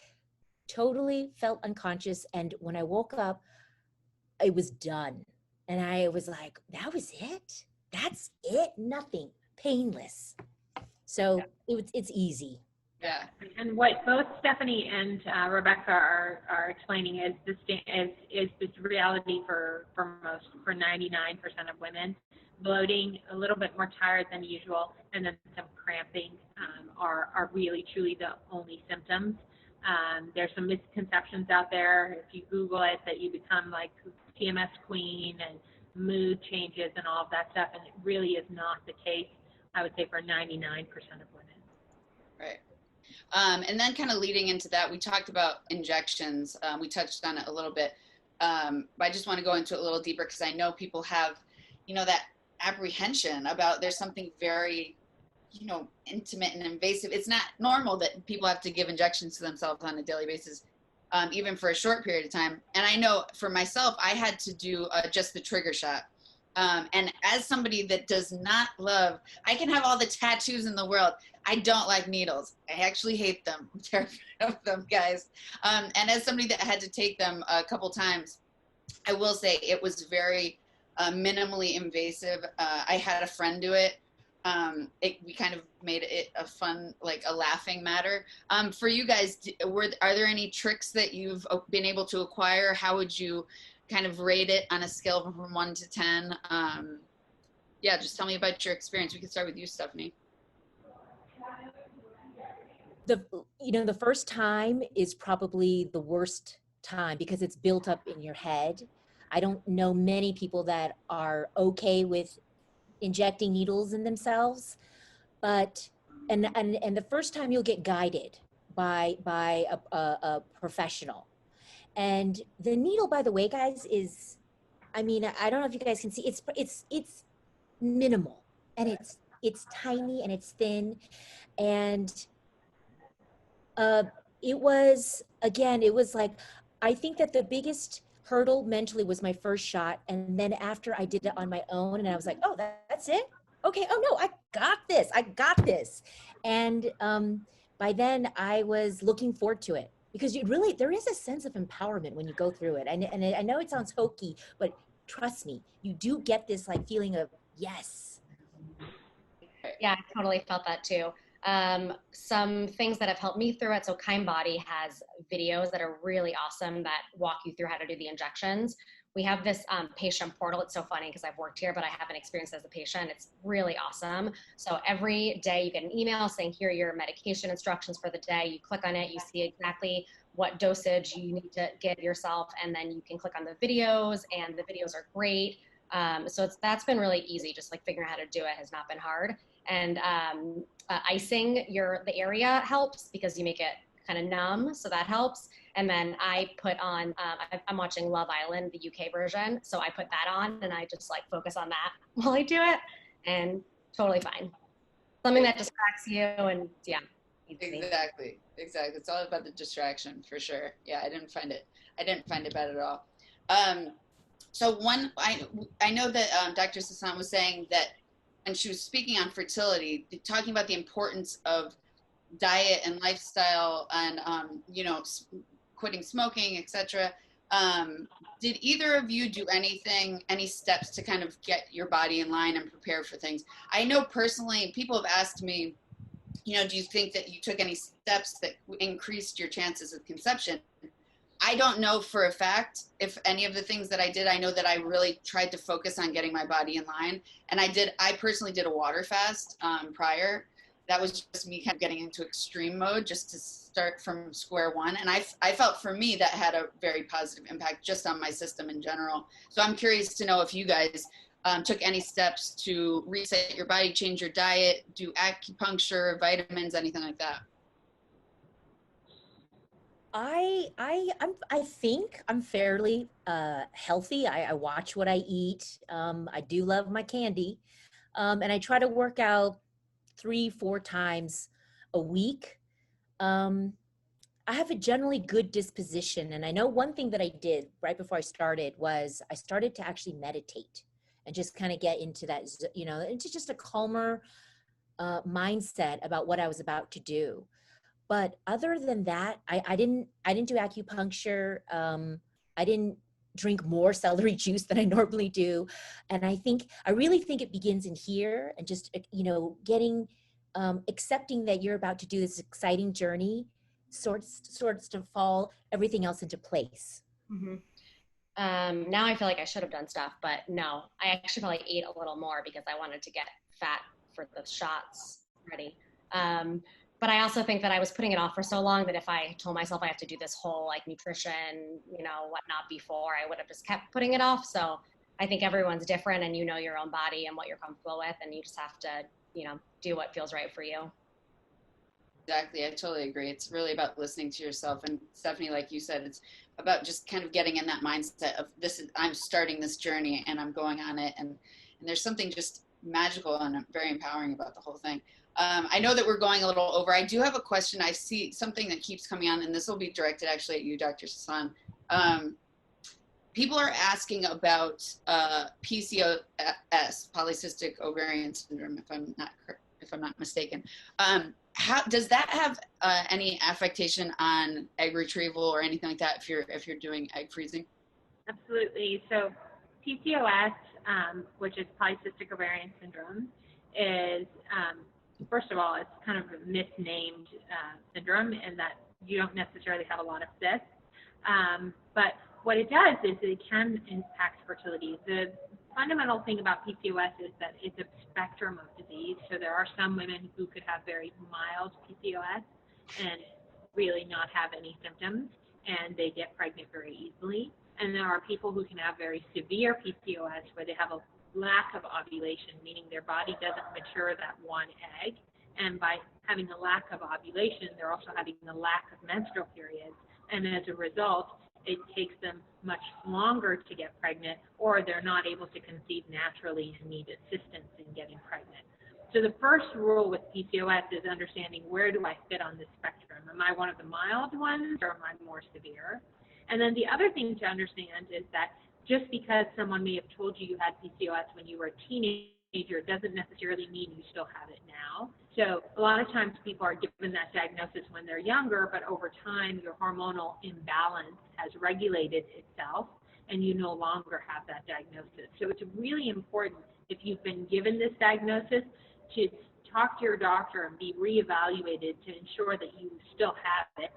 totally felt unconscious. And when I woke up, it was done. And I was like, that was it? That's it? Nothing, painless. So it's easy. Yeah. And what both Stephanie and Rebecca are explaining is this reality for 99% of women. Bloating, a little bit more tired than usual, and then some cramping are really truly the only symptoms. There's some misconceptions out there. If you Google it, that you become like PMS queen and mood changes and all of that stuff, and it really is not the case, I would say, for 99% of women. Right. And then kind of leading into that, we talked about injections. We touched on it a little bit. But I just want to go into it a little deeper because I know people have, that apprehension about there's something very, intimate and invasive. It's not normal that people have to give injections to themselves on a daily basis, even for a short period of time. And I know for myself, I had to do just the trigger shot. And as somebody that does not love, I can have all the tattoos in the world. I don't like needles. I actually hate them. I'm terrified of them, guys. And as somebody that had to take them a couple times, I will say it was very minimally invasive. I had a friend do it. We kind of made it a fun, like a laughing matter. For you guys, are there any tricks that you've been able to acquire? How would you kind of rate it on a scale from 1 to 10? Yeah, just tell me about your experience. We can start with you, Stephanie. The first time is probably the worst time because it's built up in your head. I don't know many people that are okay with injecting needles in themselves, but and the first time you'll get guided by a professional. And the needle, by the way, guys, is, I don't know if you guys can see, it's minimal, and it's tiny and it's thin, and it was like, I think that the biggest hurdle mentally was my first shot, and then after I did it on my own, and I was like, oh, that's it? Okay, oh no, I got this. And by then I was looking forward to it, because there is a sense of empowerment when you go through it. And I know it sounds hokey, but trust me, you do get this like feeling of yes. Yeah, I totally felt that too. Some things that have helped me through it. So Kindbody has videos that are really awesome that walk you through how to do the injections. We have this patient portal. It's so funny because I've worked here, but I haven't experienced it as a patient. It's really awesome. So every day you get an email saying, here are your medication instructions for the day. You click on it, you see exactly what dosage you need to give yourself, and then you can click on the videos, and the videos are great. So that's been really easy. Just like figuring out how to do it has not been hard. And icing the area helps because you make it kind of numb, so that helps. And then I put on, I'm watching Love Island, the UK version, so I put that on and I just like focus on that while I do it, and totally fine. Something that distracts you, and yeah. Exactly. It's all about the distraction for sure. Yeah, I didn't find it bad at all. So I know that Dr. Sasan was saying that, and she was speaking on fertility, talking about the importance of diet and lifestyle and, quitting smoking, etc. Did either of you do any steps to kind of get your body in line and prepare for things? I know personally, people have asked me, do you think that you took any steps that increased your chances of conception? I don't know for a fact if any of the things that I did. I know that I really tried to focus on getting my body in line. And I personally did a water fast prior. That was just me kind of getting into extreme mode just to start from square one. And I felt for me that had a very positive impact just on my system in general. So I'm curious to know if you guys took any steps to reset your body, change your diet, do acupuncture, vitamins, anything like that. I think I'm fairly healthy. I watch what I eat. I do love my candy, and I try to work out 3-4 times a week. I have a generally good disposition, and I know one thing that I did right before I started was I started to actually meditate and just kind of get into that, into just a calmer mindset about what I was about to do. But other than that, I didn't do acupuncture. I didn't drink more celery juice than I normally do. And I really think it begins in here, and just, getting, accepting that you're about to do this exciting journey sorts to fall everything else into place. Mm-hmm. Now I feel like I should have done stuff, but no, I actually probably ate a little more because I wanted to get fat for the shots ready. But I also think that I was putting it off for so long that if I told myself I have to do this whole like nutrition, whatnot before, I would have just kept putting it off. So I think everyone's different, and you know your own body and what you're comfortable with, and you just have to, do what feels right for you. Exactly. I totally agree. It's really about listening to yourself. And Stephanie, like you said, it's about just kind of getting in that mindset of I'm starting this journey and I'm going on it. And there's something just magical and very empowering about the whole thing. I know that we're going a little over. I do have a question. I see something that keeps coming on, and this will be directed actually at you, Dr. Sasan. People are asking about PCOS, polycystic ovarian syndrome, if I'm not mistaken. How does that have any affectation on egg retrieval or anything like that if you're doing egg freezing? Absolutely. So PCOS, which is polycystic ovarian syndrome, is first of all, it's kind of a misnamed syndrome in that you don't necessarily have a lot of cysts. But what it does is it can impact fertility. The fundamental thing about PCOS is that it's a spectrum of disease. So there are some women who could have very mild PCOS and really not have any symptoms, and they get pregnant very easily. And there are people who can have very severe PCOS where they have a lack of ovulation, meaning their body doesn't mature that one egg. And by having a lack of ovulation, they're also having a lack of menstrual periods. And as a result, it takes them much longer to get pregnant, or they're not able to conceive naturally and need assistance in getting pregnant. So the first rule with PCOS is understanding, where do I fit on this spectrum? Am I one of the mild ones, or am I more severe? And then the other thing to understand is that just because someone may have told you had PCOS when you were a teenager doesn't necessarily mean you still have it now. So a lot of times people are given that diagnosis when they're younger, but over time your hormonal imbalance has regulated itself and you no longer have that diagnosis. So it's really important, if you've been given this diagnosis, to talk to your doctor and be reevaluated to ensure that you still have it.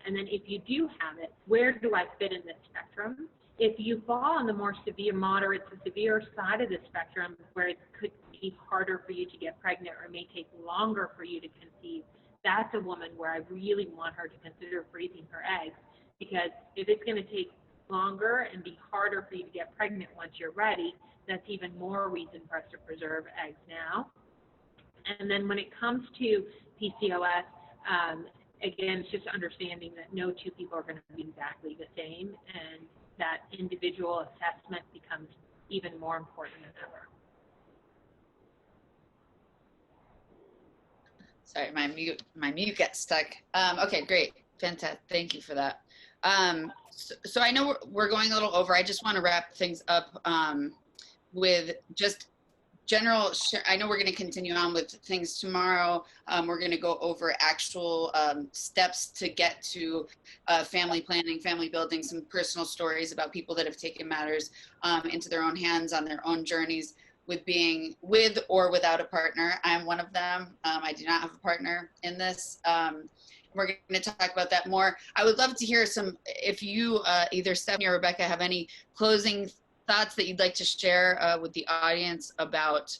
And then if you do have it, where do I fit in this spectrum? If you fall on the more severe, moderate to severe side of the spectrum, where it could be harder for you to get pregnant or may take longer for you to conceive, that's a woman where I really want her to consider freezing her eggs, because if it's going to take longer and be harder for you to get pregnant once you're ready, that's even more reason for us to preserve eggs now. And then when it comes to PCOS, again, it's just understanding that no two people are going to be exactly the same, and that individual assessment becomes even more important than ever. Sorry, my mute got stuck. Okay, great, fantastic. Thank you for that. So I know we're going a little over. I just want to wrap things up with just general. I know we're going to continue on with things tomorrow. We're going to go over actual steps to get to family planning, family building, some personal stories about people that have taken matters into their own hands on their own journeys with being with or without a partner. I'm one of them. I do not have a partner in this. We're going to talk about that more. I would love to hear if you, either Stephanie or Rebecca, have any closing thoughts that you'd like to share with the audience about,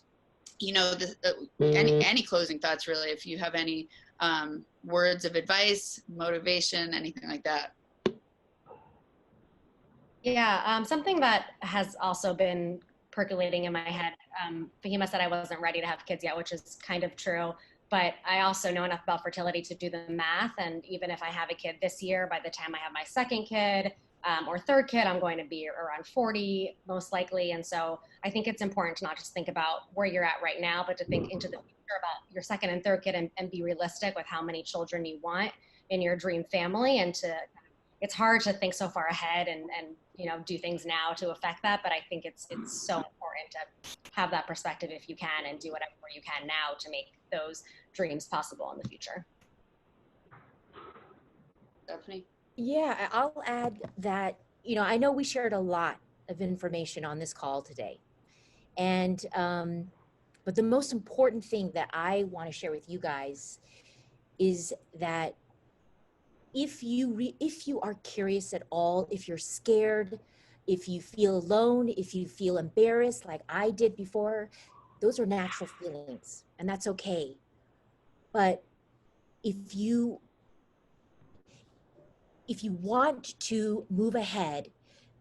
any closing thoughts, really, if you have any words of advice, motivation, anything like that. Yeah, something that has also been percolating in my head. Fahima said I wasn't ready to have kids yet, which is kind of true. But I also know enough about fertility to do the math. And even if I have a kid this year, by the time I have my second kid or third kid, I'm going to be around 40 most likely. And so I think it's important to not just think about where you're at right now, but to think into the future about your second and third kid, and be realistic with how many children you want in your dream family. And it's hard to think so far ahead and do things now to affect that. But I think it's so important to have that perspective if you can, and do whatever you can now to make those dreams possible in the future. Stephanie? Yeah, I'll add that you know, I know we shared a lot of information on this call today. And, but the most important thing that I want to share with you guys is that if you are curious at all, if you're scared, if you feel alone, if you feel embarrassed like I did before, those are natural feelings and that's okay. But if you want to move ahead,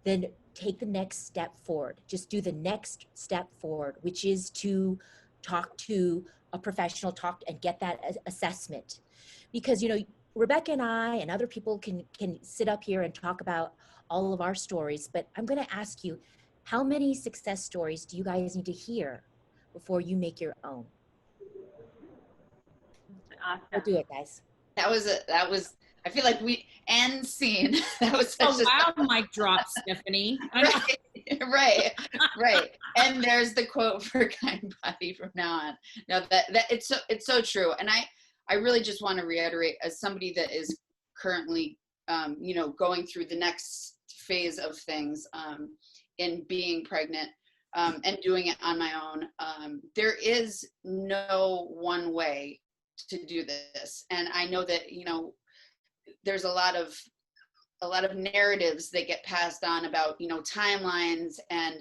then take the next step forward. Just do the next step forward, which is to talk to a professional, talk and get that assessment. Because, you know, Rebecca and I and other people can sit up here and talk about all of our stories, but I'm going to ask you, how many success stories do you guys need to hear before you make your own? Awesome. Go do it, guys. That was, I feel like we, end scene. That was A such loud mic drop, Stephanie. Right. And there's the quote for Kind Body from now on. No, that it's so true. And I really just want to reiterate, as somebody that is currently, you know, going through the next phase of things, in being pregnant, and doing it on my own. There is no one way to do this. And I know that, you know, there's a lot of narratives that get passed on about, you know, timelines and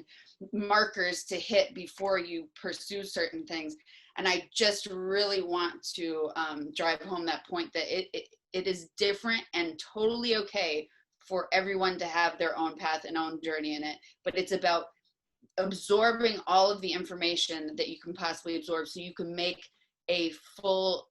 markers to hit before you pursue certain things. And I just really want to drive home that point that it is different and totally okay for everyone to have their own path and own journey in it. But it's about absorbing all of the information that you can possibly absorb so you can make a full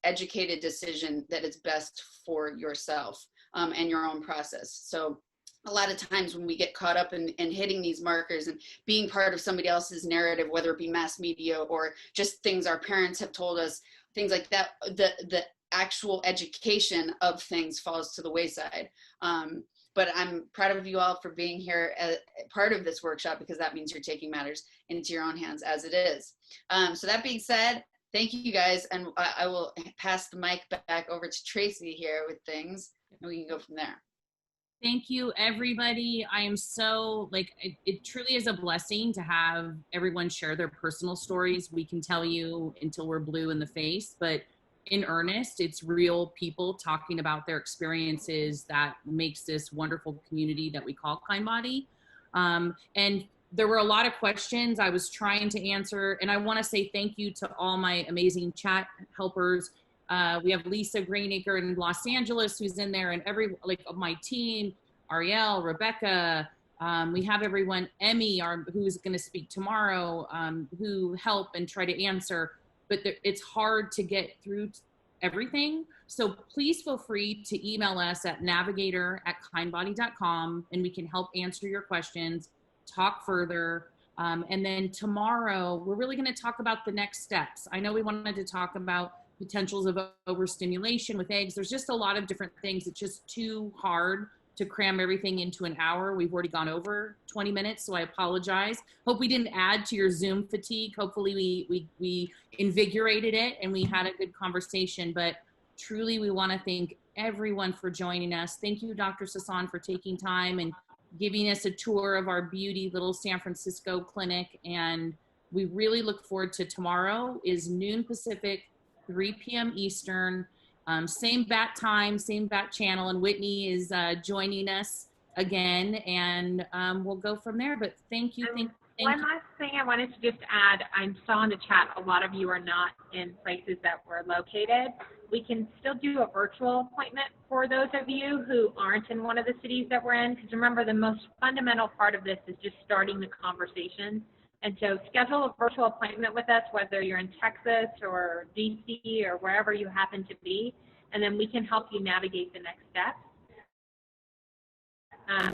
educated decision that is best for yourself and your own process. So a lot of times when we get caught up in hitting these markers and being part of somebody else's narrative, whether it be mass media or just things our parents have told us, things like that, the actual education of things falls to the wayside. But I'm proud of you all for being here as part of this workshop, because that means you're taking matters into your own hands as it is. So that being said, thank you guys. And I will pass the mic back over to Tracy here with things, and we can go from there. Thank you, everybody. I am so, like, it truly is a blessing to have everyone share their personal stories. We can tell you until we're blue in the face, but in earnest, it's real people talking about their experiences that makes this wonderful community that we call Kind Body. And there were a lot of questions I was trying to answer, and I want to say thank you to all my amazing chat helpers. We have Lisa Greenacre in Los Angeles who's in there, and of my team, Ariel, Rebecca, we have everyone, Emmy, who's going to speak tomorrow, who help and try to answer, but it's hard to get through everything. So please feel free to email us at navigator@kindbody.com, and we can help answer your questions, talk further. And then tomorrow, we're really going to talk about the next steps. I know we wanted to talk about potentials of overstimulation with eggs. There's just a lot of different things. It's just too hard to cram everything into an hour. We've already gone over 20 minutes, so I apologize. Hope we didn't add to your Zoom fatigue. Hopefully we invigorated it and we had a good conversation, but truly we want to thank everyone for joining us. Thank you, Dr. Sasan, for taking time and giving us a tour of our beauty little San Francisco clinic. And we really look forward to tomorrow. Is noon Pacific, 3 p.m. Eastern. Same bat time, same bat channel, and Whitney is joining us again, and we'll go from there. But thank you. One last thing I wanted to just add, I saw in the chat a lot of you are not in places that we're located. We can still do a virtual appointment for those of you who aren't in one of the cities that we're in, because remember, the most fundamental part of this is just starting the conversation. And so schedule a virtual appointment with us, whether you're in Texas or DC or wherever you happen to be, and then we can help you navigate the next steps.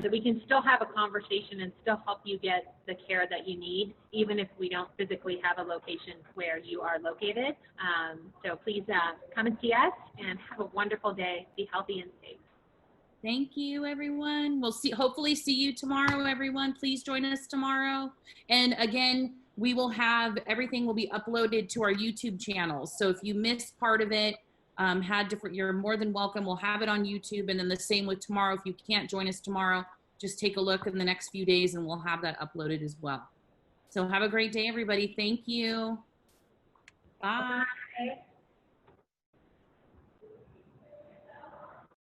So we can still have a conversation and still help you get the care that you need, even if we don't physically have a location where you are located. So please come and see us and have a wonderful day. Be healthy and safe. Thank you, everyone. We'll hopefully see you tomorrow, everyone. Please join us tomorrow. And again, we will have, everything will be uploaded to our YouTube channel. So if you missed part of it, you're more than welcome. We'll have it on YouTube. And then the same with tomorrow. If you can't join us tomorrow, just take a look in the next few days and we'll have that uploaded as well. So have a great day, everybody. Thank you. Bye. Bye.